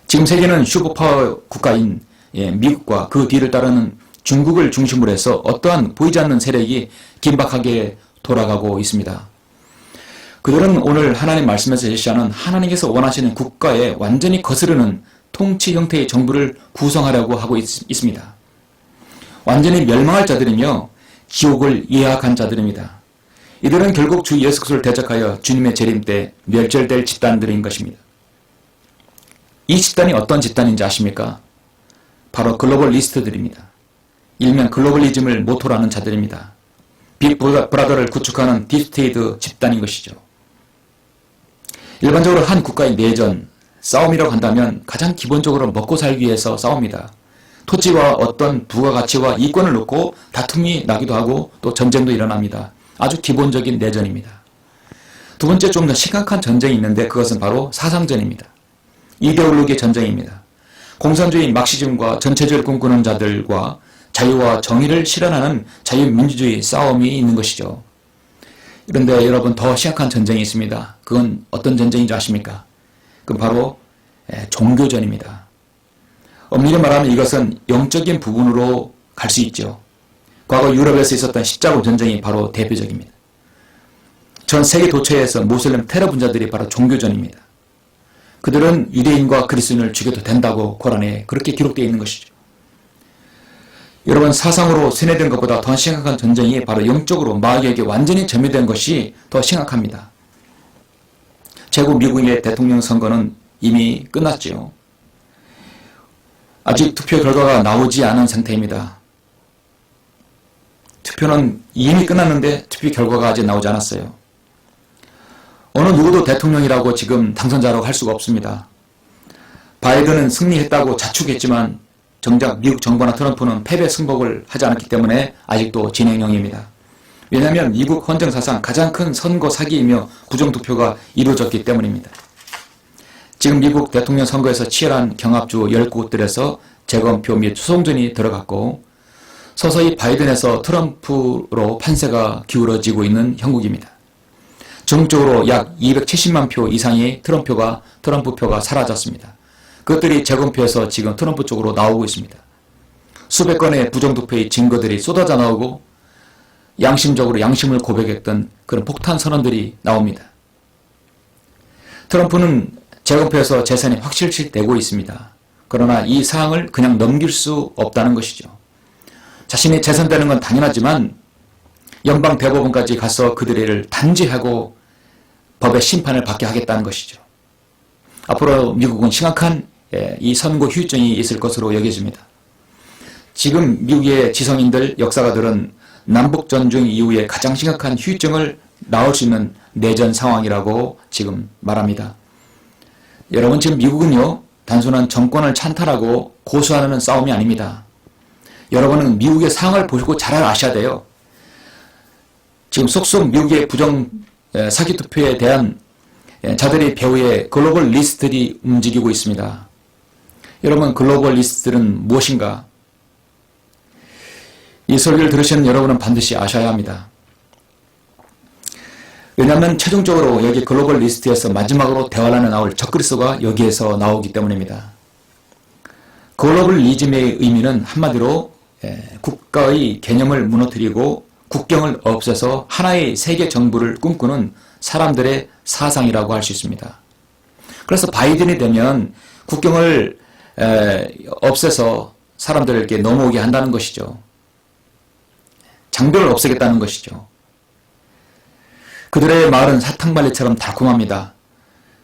지금 세계는 슈퍼파워 국가인 미국과 그 뒤를 따르는 중국을 중심으로 해서 어떠한 보이지 않는 세력이 긴박하게 돌아가고 있습니다. 그들은 오늘 하나님 말씀에서 제시하는 하나님께서 원하시는 국가에 완전히 거스르는 통치 형태의 정부를 구성하려고 하고 있습니다. 완전히 멸망할 자들이며 지옥을 예약한 자들입니다. 이들은 결국 주 예수 그리스도를 대적하여 주님의 재림 때 멸절될 집단들인 것입니다. 이 집단이 어떤 집단인지 아십니까? 바로 글로벌리스트들입니다. 일명 글로벌리즘을 모토로 하는 자들입니다. 빅 브라더를 구축하는 딥스테이트 집단인 것이죠. 일반적으로 한 국가의 내전, 싸움이라고 한다면 가장 기본적으로 먹고 살기 위해서 싸웁니다. 토지와 어떤 부가가치와 이권을 놓고 다툼이 나기도 하고 또 전쟁도 일어납니다. 아주 기본적인 내전입니다. 두 번째 좀 더 심각한 전쟁이 있는데 그것은 바로 사상전입니다. 이데올로기의 전쟁입니다. 공산주의 막시즘과 전체주의를 꿈꾸는 자들과 자유와 정의를 실현하는 자유민주주의 싸움이 있는 것이죠. 그런데 여러분 더 심각한 전쟁이 있습니다. 그건 어떤 전쟁인지 아십니까? 그건 바로 종교전입니다. 엄밀히 말하면 이것은 영적인 부분으로 갈 수 있죠. 과거 유럽에서 있었던 십자군 전쟁이 바로 대표적입니다. 전 세계 도처에서 모슬렘 테러 분자들이 바로 종교전입니다. 그들은 유대인과 그리스도인을 죽여도 된다고 코란에 그렇게 기록되어 있는 것이죠. 여러분 사상으로 세뇌된 것보다 더 심각한 전쟁이 바로 영적으로 마귀에게 완전히 점유된 것이 더 심각합니다. 제국 미국의 대통령 선거는 이미 끝났지요. 아직 투표 결과가 나오지 않은 상태입니다. 투표는 이미 끝났는데 투표 결과가 아직 나오지 않았어요. 어느 누구도 대통령이라고 지금 당선자라고 할 수가 없습니다. 바이든은 승리했다고 자축했지만 정작 미국 정부나 트럼프는 패배 승복을 하지 않았기 때문에 아직도 진행형입니다. 왜냐하면 미국 헌정사상 가장 큰 선거 사기이며 부정투표가 이루어졌기 때문입니다. 지금 미국 대통령 선거에서 치열한 경합주 10곳들에서 재검표 및 수송전이 들어갔고 서서히 바이든에서 트럼프로 판세가 기울어지고 있는 형국입니다. 전국적으로 약 270만 표 이상의 트럼프 표가 사라졌습니다. 그것들이 재검표에서 지금 트럼프 쪽으로 나오고 있습니다. 수백 건의 부정투표의 증거들이 쏟아져 나오고 양심적으로 양심을 고백했던 그런 폭탄 선언들이 나옵니다. 트럼프는 재검표에서 재산이 확실시 되고 있습니다. 그러나 이 사항을 그냥 넘길 수 없다는 것이죠. 자신이 재선되는 건 당연하지만 연방 대법원까지 가서 그들을 단죄하고 법의 심판을 받게 하겠다는 것이죠. 앞으로 미국은 심각한 이 선거 후유증이 있을 것으로 여겨집니다. 지금 미국의 지성인들, 역사가들은 남북전쟁 이후에 가장 심각한 후유증을 낳을 수 있는 내전 상황이라고 지금 말합니다. 여러분, 지금 미국은요, 단순한 정권을 찬탈하고 고수하는 싸움이 아닙니다. 여러분은 미국의 상황을 보시고 잘 아셔야 돼요. 지금 속속 미국의 부정 사기투표에 대한 자들의 배후에 글로벌 리스트들이 움직이고 있습니다. 여러분, 글로벌 리스트들은 무엇인가? 이 설교를 들으시는 여러분은 반드시 아셔야 합니다. 왜냐하면 최종적으로 여기 글로벌 리스트에서 마지막으로 대화란에 나올 적그리스도가 여기에서 나오기 때문입니다. 글로벌리즘의 의미는 한마디로 국가의 개념을 무너뜨리고 국경을 없애서 하나의 세계 정부를 꿈꾸는 사람들의 사상이라고 할 수 있습니다. 그래서 바이든이 되면 국경을 없애서 사람들에게 넘어오게 한다는 것이죠. 장벽을 없애겠다는 것이죠. 그들의 말은 사탕발리처럼 달콤합니다.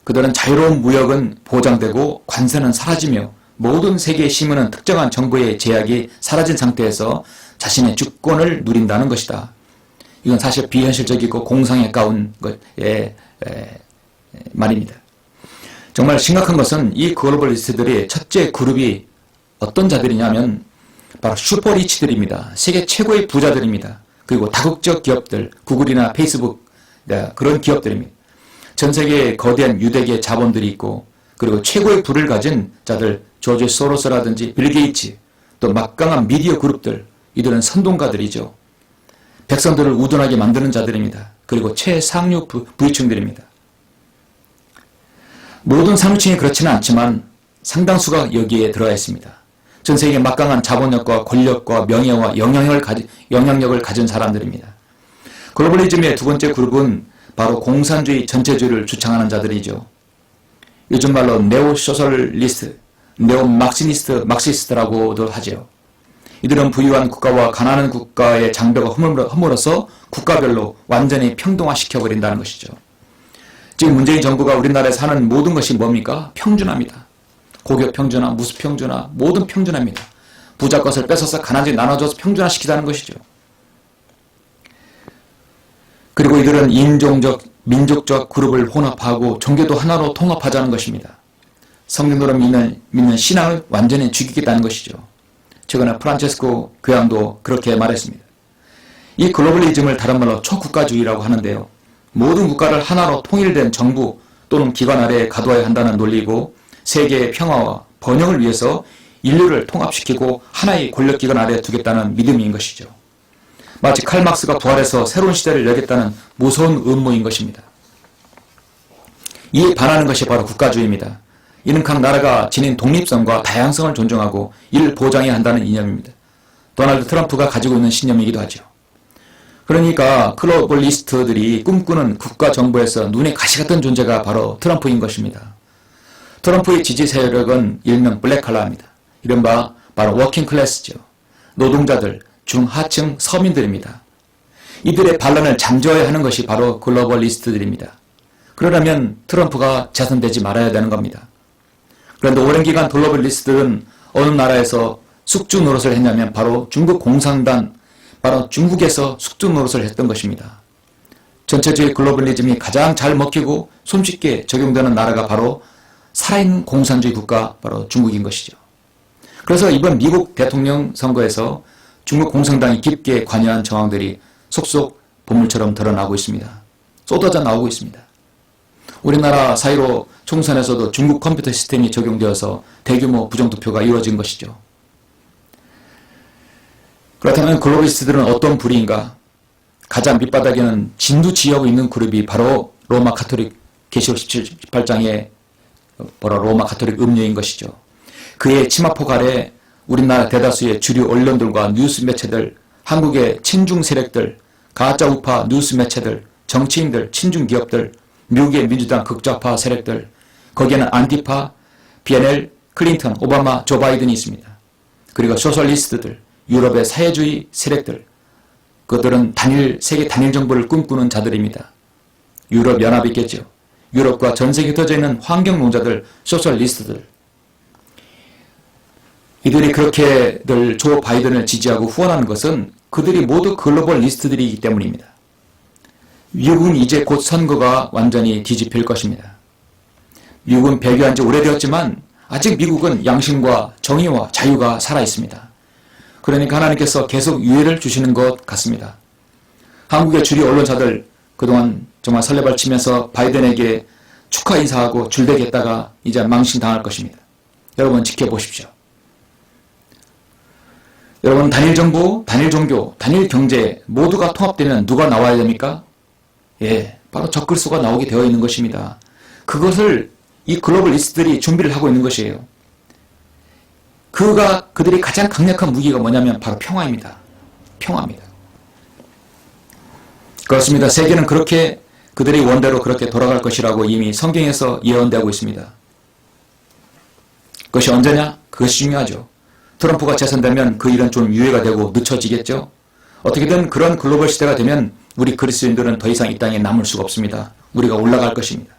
그들은 자유로운 무역은 보장되고 관세는 사라지며 모든 세계의 시민은 특정한 정부의 제약이 사라진 상태에서 자신의 주권을 누린다는 것이다. 이건 사실 비현실적이고 공상에 가까운 말입니다. 정말 심각한 것은 이 글로벌리스트들의 첫째 그룹이 어떤 자들이냐면 바로 슈퍼리치들입니다. 세계 최고의 부자들입니다. 그리고 다국적 기업들, 구글이나 페이스북 그런 기업들입니다. 전 세계에 거대한 유대계 자본들이 있고 그리고 최고의 부를 가진 자들, 조지 소로스라든지 빌 게이츠, 또 막강한 미디어 그룹들, 이들은 선동가들이죠. 백성들을 우둔하게 만드는 자들입니다. 그리고 최상류 부유층들입니다. 모든 상류층이 그렇지는 않지만 상당수가 여기에 들어가 있습니다. 전 세계 막강한 자본력과 권력과 명예와 영향력을 가진 사람들입니다. 글로벌리즘의 두 번째 그룹은 바로 공산주의 전체주의를 주창하는 자들이죠. 요즘 말로 네오소셜리스트, 네오막시스트라고도 하죠. 이들은 부유한 국가와 가난한 국가의 장벽을 허물어서 국가별로 완전히 평등화시켜버린다는 것이죠. 지금 문재인 정부가 우리나라에 하는 모든 것이 뭡니까? 평준화입니다. 고교 평준화, 무수 평준화, 모든 평준화입니다. 부자 것을 뺏어서 가난하게 나눠줘서 평준화시키자는 것이죠. 그리고 이들은 인종적, 민족적 그룹을 혼합하고 종교도 하나로 통합하자는 것입니다. 성경으로 믿는 신앙을 완전히 죽이겠다는 것이죠. 최근에 프란체스코 교황도 그렇게 말했습니다. 이 글로벌리즘을 다른 말로 초국가주의라고 하는데요. 모든 국가를 하나로 통일된 정부 또는 기관 아래에 가둬야 한다는 논리이고 세계의 평화와 번영을 위해서 인류를 통합시키고 하나의 권력기관 아래에 두겠다는 믿음인 것이죠. 마치 칼막스가 부활해서 새로운 시대를 열겠다는 무서운 음모인 것입니다. 이에 반하는 것이 바로 국가주의입니다. 이는 각 나라가 지닌 독립성과 다양성을 존중하고 이를 보장해야 한다는 이념입니다. 도널드 트럼프가 가지고 있는 신념이기도 하죠. 그러니까 글로벌리스트들이 꿈꾸는 국가 정부에서 눈에 가시 같은 존재가 바로 트럼프인 것입니다. 트럼프의 지지 세력은 일명 블랙칼라입니다. 이른바 바로 워킹 클래스죠. 노동자들, 중하층 서민들입니다. 이들의 반란을 잠재워야 하는 것이 바로 글로벌리스트들입니다. 그러려면 트럼프가 재선되지 말아야 되는 겁니다. 그런데 오랜 기간 글로벌리스트들은 어느 나라에서 숙주 노릇을 했냐면 바로 중국 공산당, 바로 중국에서 숙주 노릇을 했던 것입니다. 전체주의 글로벌리즘이 가장 잘 먹히고 손쉽게 적용되는 나라가 바로 살아있는 공산주의 국가, 바로 중국인 것이죠. 그래서 이번 미국 대통령 선거에서 중국 공산당이 깊게 관여한 정황들이 속속 보물처럼 드러나고 있습니다. 쏟아져 나오고 있습니다. 우리나라 사이로 총선에서도 중국 컴퓨터 시스템이 적용되어서 대규모 부정투표가 이루어진 것이죠. 그렇다면 글로벌리스트들은 어떤 부류인가? 가장 밑바닥에는 진두지휘하고 있는 그룹이 바로 로마 가톨릭 계시록 18장의 바로 로마 가톨릭 음료인 것이죠. 그의 치마폭 아래 우리나라 대다수의 주류 언론들과 뉴스 매체들, 한국의 친중 세력들, 가짜 우파 뉴스 매체들, 정치인들, 친중 기업들, 미국의 민주당 극좌파 세력들, 거기에는 안티파, BNL, 클린턴, 오바마, 조 바이든이 있습니다. 그리고 소셜리스트들, 유럽의 사회주의 세력들, 그들은 세계 단일 정부를 꿈꾸는 자들입니다. 유럽 연합이 있겠죠. 유럽과 전 세계에 흩어져 있는 환경론자들, 소셜리스트들, 이들이 그렇게들 조 바이든을 지지하고 후원하는 것은 그들이 모두 글로벌 리스트들이기 때문입니다. 미국은 이제 곧 선거가 완전히 뒤집힐 것입니다. 미국은 배교한 지 오래되었지만 아직 미국은 양심과 정의와 자유가 살아있습니다. 그러니까 하나님께서 계속 유예를 주시는 것 같습니다. 한국의 주류 언론사들 그동안 정말 설레발 치면서 바이든에게 축하 인사하고 줄대겠다가 이제 망신당할 것입니다. 여러분 지켜보십시오. 여러분 단일 정부, 단일 종교, 단일 경제 모두가 통합되면 누가 나와야 됩니까? 예, 바로 적그리스도가 나오게 되어 있는 것입니다. 그것을 이 글로벌 리스트들이 준비를 하고 있는 것이에요. 그들이 가장 강력한 무기가 뭐냐면 바로 평화입니다. 평화입니다. 그렇습니다. 세계는 그렇게 그들의 원대로 그렇게 돌아갈 것이라고 이미 성경에서 예언되고 있습니다. 그것이 언제냐? 그것이 중요하죠. 트럼프가 재선되면 그 일은 좀 유예가 되고 늦춰지겠죠. 어떻게든 그런 글로벌 시대가 되면 우리 그리스도인들은 더 이상 이 땅에 남을 수가 없습니다. 우리가 올라갈 것입니다.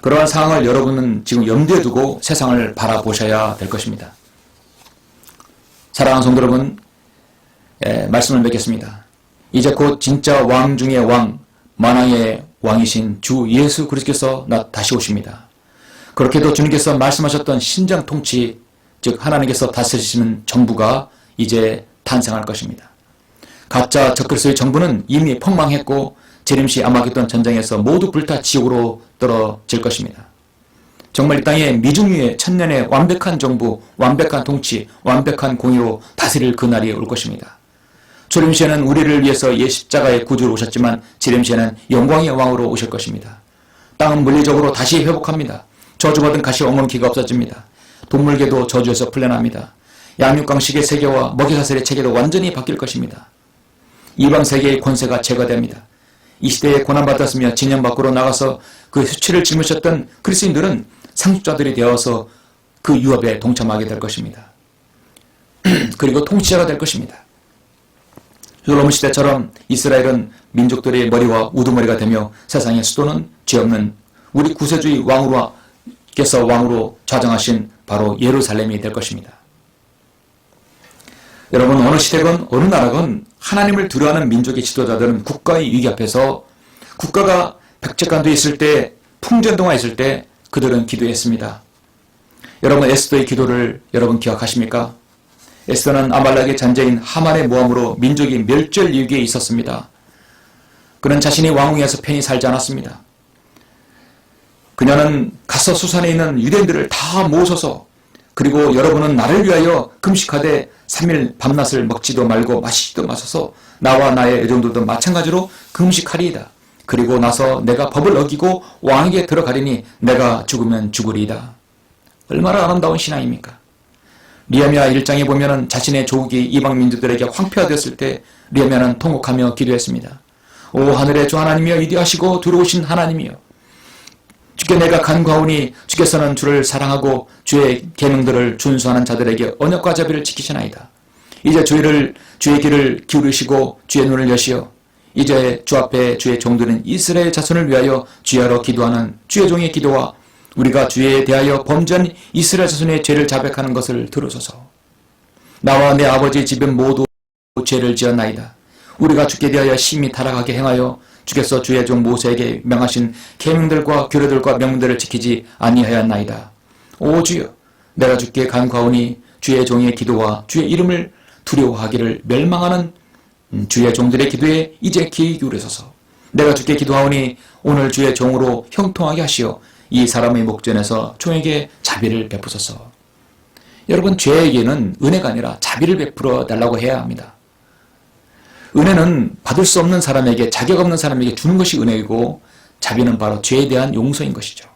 그러한 상황을 여러분은 지금 염두에 두고 세상을 바라보셔야 될 것입니다. 사랑하는 성도 여러분, 말씀을 맺겠습니다. 이제 곧 진짜 왕 중의 왕, 만왕의 왕이신 주 예수 그리스도께서 다시 오십니다. 그렇게도 주님께서 말씀하셨던 신정 통치, 즉 하나님께서 다스리시는 정부가 이제 탄생할 것입니다. 가짜 적그리스도의 정부는 이미 폭망했고 재림시 아마겟돈 전쟁에서 모두 불타 지옥으로 떨어질 것입니다. 정말 이 땅에 미중유의 천년의 완벽한 정부, 완벽한 통치, 완벽한 공의로 다스릴 그날이 올 것입니다. 초림시에는 우리를 위해서 십자가의 구주로 오셨지만 재림시에는 영광의 왕으로 오실 것입니다. 땅은 물리적으로 다시 회복합니다. 저주받은 가시 엉겅퀴가 없어집니다. 동물계도 저주에서 풀려납니다. 양육강식의 세계와 먹이사슬의 체계도 완전히 바뀔 것입니다. 이방 세계의 권세가 제거됩니다. 이 시대에 고난받았으며 진영 밖으로 나가서 그 수치를 짊으셨던 그리스도인들은 상속자들이 되어서 그 유업에 동참하게 될 것입니다. 그리고 통치자가 될 것입니다. 솔로몬 시대처럼 이스라엘은 민족들의 머리와 우두머리가 되며 세상의 수도는 죄 없는 우리 구세주의 왕으로께서 왕으로 좌정하신 바로 예루살렘이 될 것입니다. 여러분 어느 시대건 어느 나라건 하나님을 두려워하는 민족의 지도자들은 국가의 위기 앞에서 국가가 백제간도에 있을 때 풍전등화 있을 때 그들은 기도했습니다. 여러분 에스더의 기도를 여러분 기억하십니까? 에스더는 아말렉의 잔재인 하만의 모함으로 민족이 멸절 위기에 있었습니다. 그는 자신이 왕궁에서 편히 살지 않았습니다. 그녀는 가서 수산에 있는 유대인들을 다 모셔서 그리고 여러분은 나를 위하여 금식하되 3일 밤낮을 먹지도 말고 마시지도 마셔서 나와 나의 애종들도 마찬가지로 금식하리이다. 그리고 나서 내가 법을 어기고 왕에게 들어가리니 내가 죽으면 죽으리이다. 얼마나 아름다운 신앙입니까? 느헤미야 1장에 보면은 자신의 조국이 이방 민족들에게 황폐화되었을 때 느헤미야는 통곡하며 기도했습니다. 오 하늘의 주 하나님이여 위대하시고 두려우신 하나님이여 주께 내가 간구하오니 주께서는 주를 사랑하고 주의 계명들을 준수하는 자들에게 언약과 자비를 지키시나이다. 이제 주의 길을 기울이시고 주의 눈을 여시어 이제 주 앞에 주의 종들은 이스라엘 자손을 위하여 주야로 기도하는 주의 종의 기도와 우리가 주에 대하여 범죄한 이스라엘 자손의 죄를 자백하는 것을 들으소서. 나와 내 아버지 집은 모두 죄를 지었나이다. 우리가 주께 대하여 심히 타락하게 행하여 주께서 주의 종 모세에게 명하신 계명들과 규례들과 명문들을 지키지 아니하였나이다. 오 주여 내가 주께 간구하오니 주의 종의 기도와 주의 이름을 두려워하기를 멸망하는 주의 종들의 기도에 이제 귀 기울이소서. 내가 주께 기도하오니 오늘 주의 종으로 형통하게 하시어 이 사람의 목전에서 종에게 자비를 베푸소서. 여러분 죄에게는 은혜가 아니라 자비를 베풀어 달라고 해야 합니다. 은혜는 받을 수 없는 사람에게 자격 없는 사람에게 주는 것이 은혜이고 자비는 바로 죄에 대한 용서인 것이죠.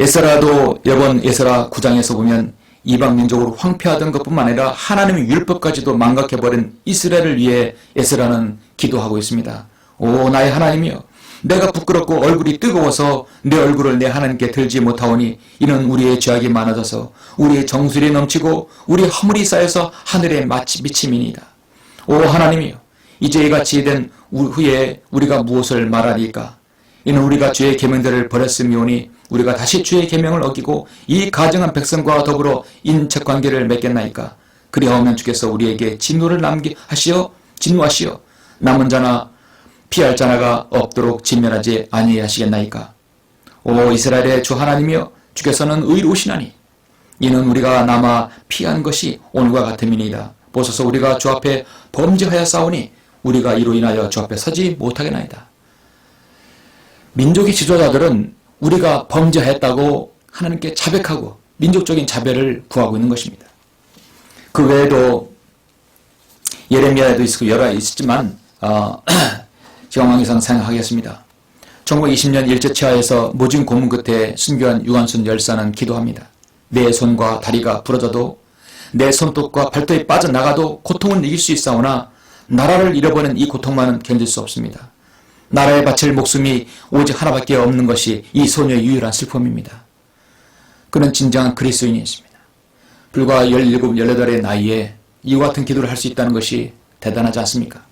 에스라도 이번 에스라 9장에서 보면 이방 민족으로 황폐하던 것뿐만 아니라 하나님의 율법까지도 망각해버린 이스라엘을 위해 에스라는 기도하고 있습니다. 오 나의 하나님이여 내가 부끄럽고 얼굴이 뜨거워서 내 얼굴을 내 하나님께 들지 못하오니 이는 우리의 죄악이 많아져서 우리의 정수리 넘치고 우리의 허물이 쌓여서 하늘에 마치 미침이니이다. 오 하나님이여 이제 이같이 된 후에 우리가 무엇을 말하리까? 이는 우리가 주의 계명들을 버렸음이오니 우리가 다시 주의 계명을 어기고 이 가증한 백성과 더불어 인척관계를 맺겠나이까? 그리하오면 주께서 우리에게 진노를 진노하시어 남은 자나 피할 자나가 없도록 진멸하지 아니하시겠나이까? 오 이스라엘의 주 하나님이여 주께서는 의로우시나니 이는 우리가 남아 피한 것이 오늘과 같음이니이다. 보소서 우리가 주 앞에 범죄하여 싸우니 우리가 이로 인하여 주 앞에 서지 못하겠나이다. 민족의 지도자들은 우리가 범죄했다고 하나님께 자백하고 민족적인 자배를 구하고 있는 것입니다. 그 외에도 예레미야에도 있고 여러 있지만 지왕왕기상 생각하겠습니다. 1920년 일제치하에서 모진 고문 끝에 순교한 유관순 열사는 기도합니다. 내 손과 다리가 부러져도 내 손톱과 발톱이 빠져나가도 고통은 이길 수 있사오나 나라를 잃어버린 이 고통만은 견딜 수 없습니다. 나라에 바칠 목숨이 오직 하나밖에 없는 것이 이 소녀의 유일한 슬픔입니다. 그는 진정한 그리스도인이었습니다. 불과 17, 18의 나이에 이와 같은 기도를 할 수 있다는 것이 대단하지 않습니까?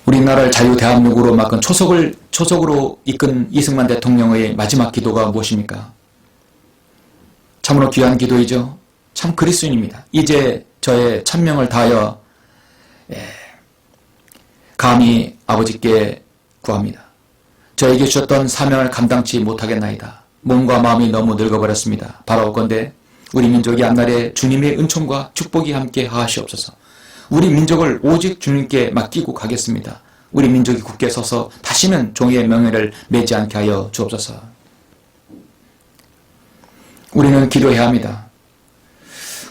우리나라를 자유 대한민국으로 막은 초석으로 이끈 이승만 대통령의 마지막 기도가 무엇입니까? 참으로 귀한 기도이죠. 참 그리스도인입니다. 이제 저의 천명을 다하여 감히 아버지께 구합니다. 저에게 주셨던 사명을 감당치 못하겠나이다. 몸과 마음이 너무 늙어버렸습니다. 바라옵건대 우리 민족이 앞날에 주님의 은총과 축복이 함께 하시옵소서. 우리 민족을 오직 주님께 맡기고 가겠습니다. 우리 민족이 굳게 서서 다시는 종의 명예를 매지 않게 하여 주옵소서. 우리는 기도해야 합니다.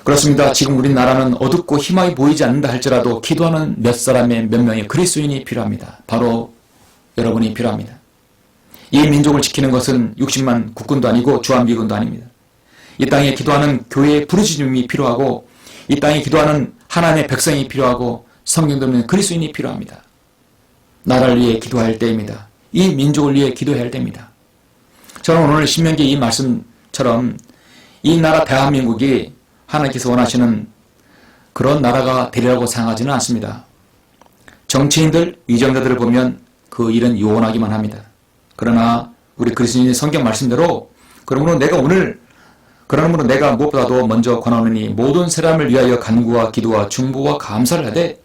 그렇습니다. 지금 우리나라는 어둡고 희망이 보이지 않는다 할지라도 기도하는 몇 명의 그리스도인이 필요합니다. 바로 여러분이 필요합니다. 이 민족을 지키는 것은 60만 국군도 아니고 주한미군도 아닙니다. 이 땅에 기도하는 교회의 부르짖음이 필요하고 이 땅에 기도하는 하나님의 백성이 필요하고 성경 듣는 그리스도인이 필요합니다. 나라를 위해 기도할 때입니다. 이 민족을 위해 기도해야 할 때입니다. 저는 오늘 신명기 이 말씀처럼 이 나라 대한민국이 하나님께서 원하시는 그런 나라가 되리라고 생각하지는 않습니다. 정치인들, 위정자들을 보면 그 일은 요원하기만 합니다. 그러나 우리 그리스도인의 성경 말씀대로 그러므로 내가 무엇보다도 먼저 권하노니 모든 사람을 위하여 간구와 기도와 중보와 감사를 하되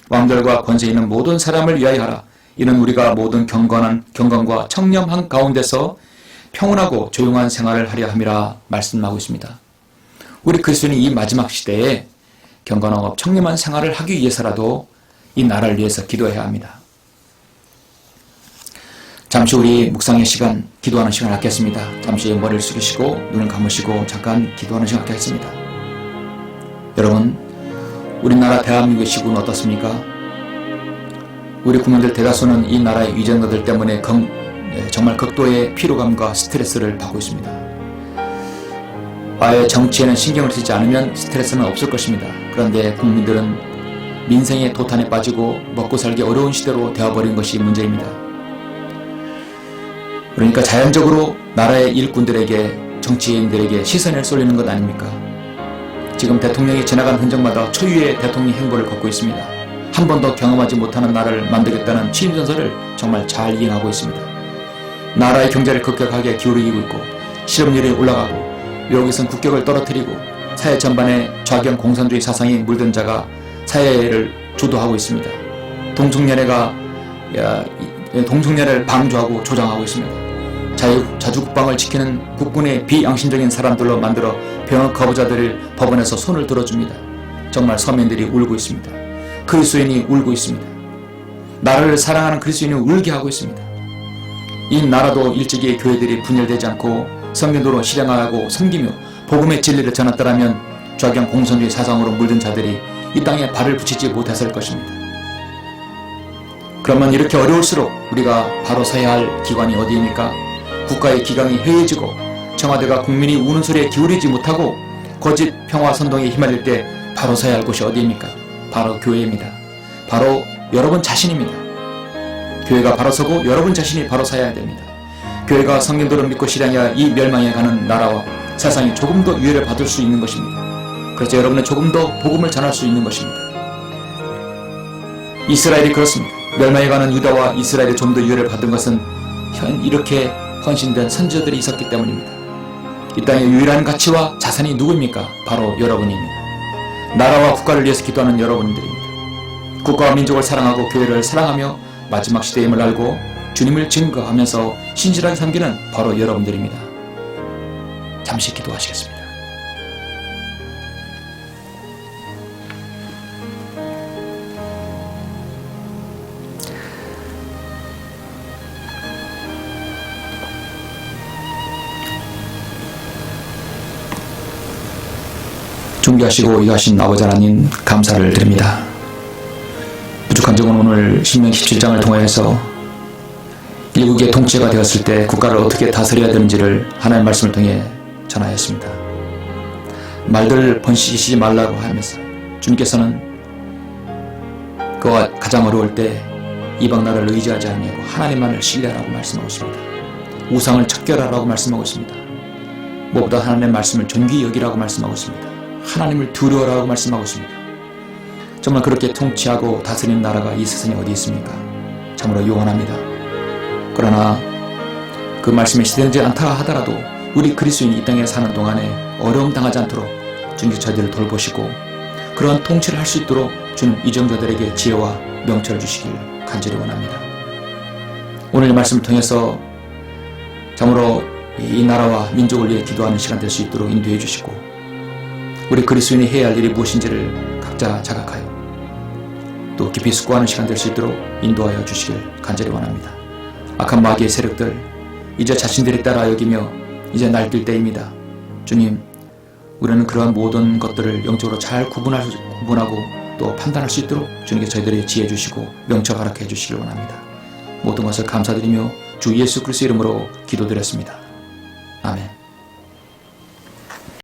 왕들과 권세 있는 모든 사람을 위하여 하라. 이는 우리가 모든 경건과 청렴한 가운데서 평온하고 조용한 생활을 하려 함이라 말씀하고 있습니다. 우리 그리스도인이 이 마지막 시대에 경건하고 청렴한 생활을 하기 위해서라도 이 나라를 위해서 기도해야 합니다. 잠시 우리 묵상의 시간, 기도하는 시간을 갖겠습니다. 잠시 머리를 숙이시고 눈을 감으시고 잠깐 기도하는 시간 갖겠습니다. 여러분, 우리나라 대한민국의 시국은 어떻습니까? 우리 국민들 대다수는 이 나라의 위정자들 때문에 정말 극도의 피로감과 스트레스를 받고 있습니다. 아예 정치에는 신경을 쓰지 않으면 스트레스는 없을 것입니다. 그런데 국민들은 민생의 도탄에 빠지고 먹고 살기 어려운 시대로 되어버린 것이 문제입니다. 그러니까 자연적으로 나라의 일꾼들에게, 정치인들에게 시선을 쏠리는 것 아닙니까? 지금 대통령이 지나간 흔적마다 초유의 대통령 행보를 걷고 있습니다. 한 번도 경험하지 못하는 나라를 만들겠다는 취임전서를 정말 잘 이행하고 있습니다. 나라의 경제를 급격하게 기울이고 있고 실업률이 올라가고 외국에서는 국격을 떨어뜨리고 사회 전반에 좌경 공산주의 사상이 물든 자가 사회를 주도하고 있습니다. 동성연애를 방조하고 조장하고 있습니다. 자주국방을 지키는 국군의 비양심적인 사람들로 만들어 병역 거부자들을 법원에서 손을 들어줍니다. 정말 서민들이 울고 있습니다. 그리스도인이 울고 있습니다. 나라를 사랑하는 그리스도인이 울게 하고 있습니다. 이 나라도 일찍이 교회들이 분열되지 않고 성경도로 실행하고 섬기며 복음의 진리를 전했더라면 좌경 공산주의 사상으로 물든 자들이 이 땅에 발을 붙이지 못했을 것입니다. 그러면 이렇게 어려울수록 우리가 바로 서야 할 기관이 어디입니까? 국가의 기강이 해이해지고 청와대가 국민이 우는 소리에 기울이지 못하고 거짓 평화 선동에 휘말릴 때 바로 서야 할 곳이 어디입니까? 바로 교회입니다. 바로 여러분 자신입니다. 교회가 바로 서고 여러분 자신이 바로 서야 됩니다. 교회가 성경도를 믿고 실행해야 이 멸망해 가는 나라와 세상이 조금 더 유해를 받을 수 있는 것입니다. 그래서 여러분은 조금 더 복음을 전할 수 있는 것입니다. 이스라엘이 그렇습니다. 멸망해가는 유다와 이스라엘이 좀 더 유해를 받은 것은 이렇게 헌신된 선지자들이 있었기 때문입니다. 이 땅의 유일한 가치와 자산이 누구입니까? 바로 여러분입니다. 나라와 국가를 위해서 기도하는 여러분들입니다. 국가와 민족을 사랑하고 교회를 사랑하며 마지막 시대임을 알고 주님을 증거하면서 신실하게 섬기는 바로 여러분들입니다. 잠시 기도하시겠습니다. 존귀하시고 위하신 아버지 하나님 감사를 드립니다. 부족한 적은 오늘 신명기 17장을 통해서 일국의 통치가 되었을 때 국가를 어떻게 다스려야 되는지를 하나님의 말씀을 통해 전하였습니다. 말들 번식이시지 말라고 하면서 주님께서는 그와 가장 어려울 때 이방 나라를 의지하지 아니하고 하나님만을 신뢰하라고 말씀하고 있습니다. 우상을 척결하라고 말씀하고 있습니다. 무엇보다 하나님의 말씀을 존귀히 여기라고 말씀하고 있습니다. 하나님을 두려워라고 말씀하고 있습니다. 정말 그렇게 통치하고 다스리는 나라가 이 세상에 어디 있습니까? 참으로 요원합니다. 그러나 그 말씀이 실현되지 않다 하더라도 우리 그리스도인이 이 땅에 사는 동안에 어려움 당하지 않도록 주님께서 저희들을 돌보시고 그런 통치를 할 수 있도록 주는 이정자들에게 지혜와 명철을 주시길 간절히 원합니다. 오늘 말씀을 통해서 참으로 이 나라와 민족을 위해 기도하는 시간 될 수 있도록 인도해 주시고 우리 그리스도인이 해야 할 일이 무엇인지를 각자 자각하여 또 깊이 숙고하는 시간 될 수 있도록 인도하여 주시길 간절히 원합니다. 악한 마귀의 세력들 이제 자신들이 따라 여기며 이제 날뛸 때입니다. 주님, 우리는 그러한 모든 것들을 영적으로 잘 구분하고 또 판단할 수 있도록 주님께서 저희들에게 지혜 주시고 명철 허락해 주시길 원합니다. 모든 것을 감사드리며 주 예수 그리스도 이름으로 기도드렸습니다. 아멘.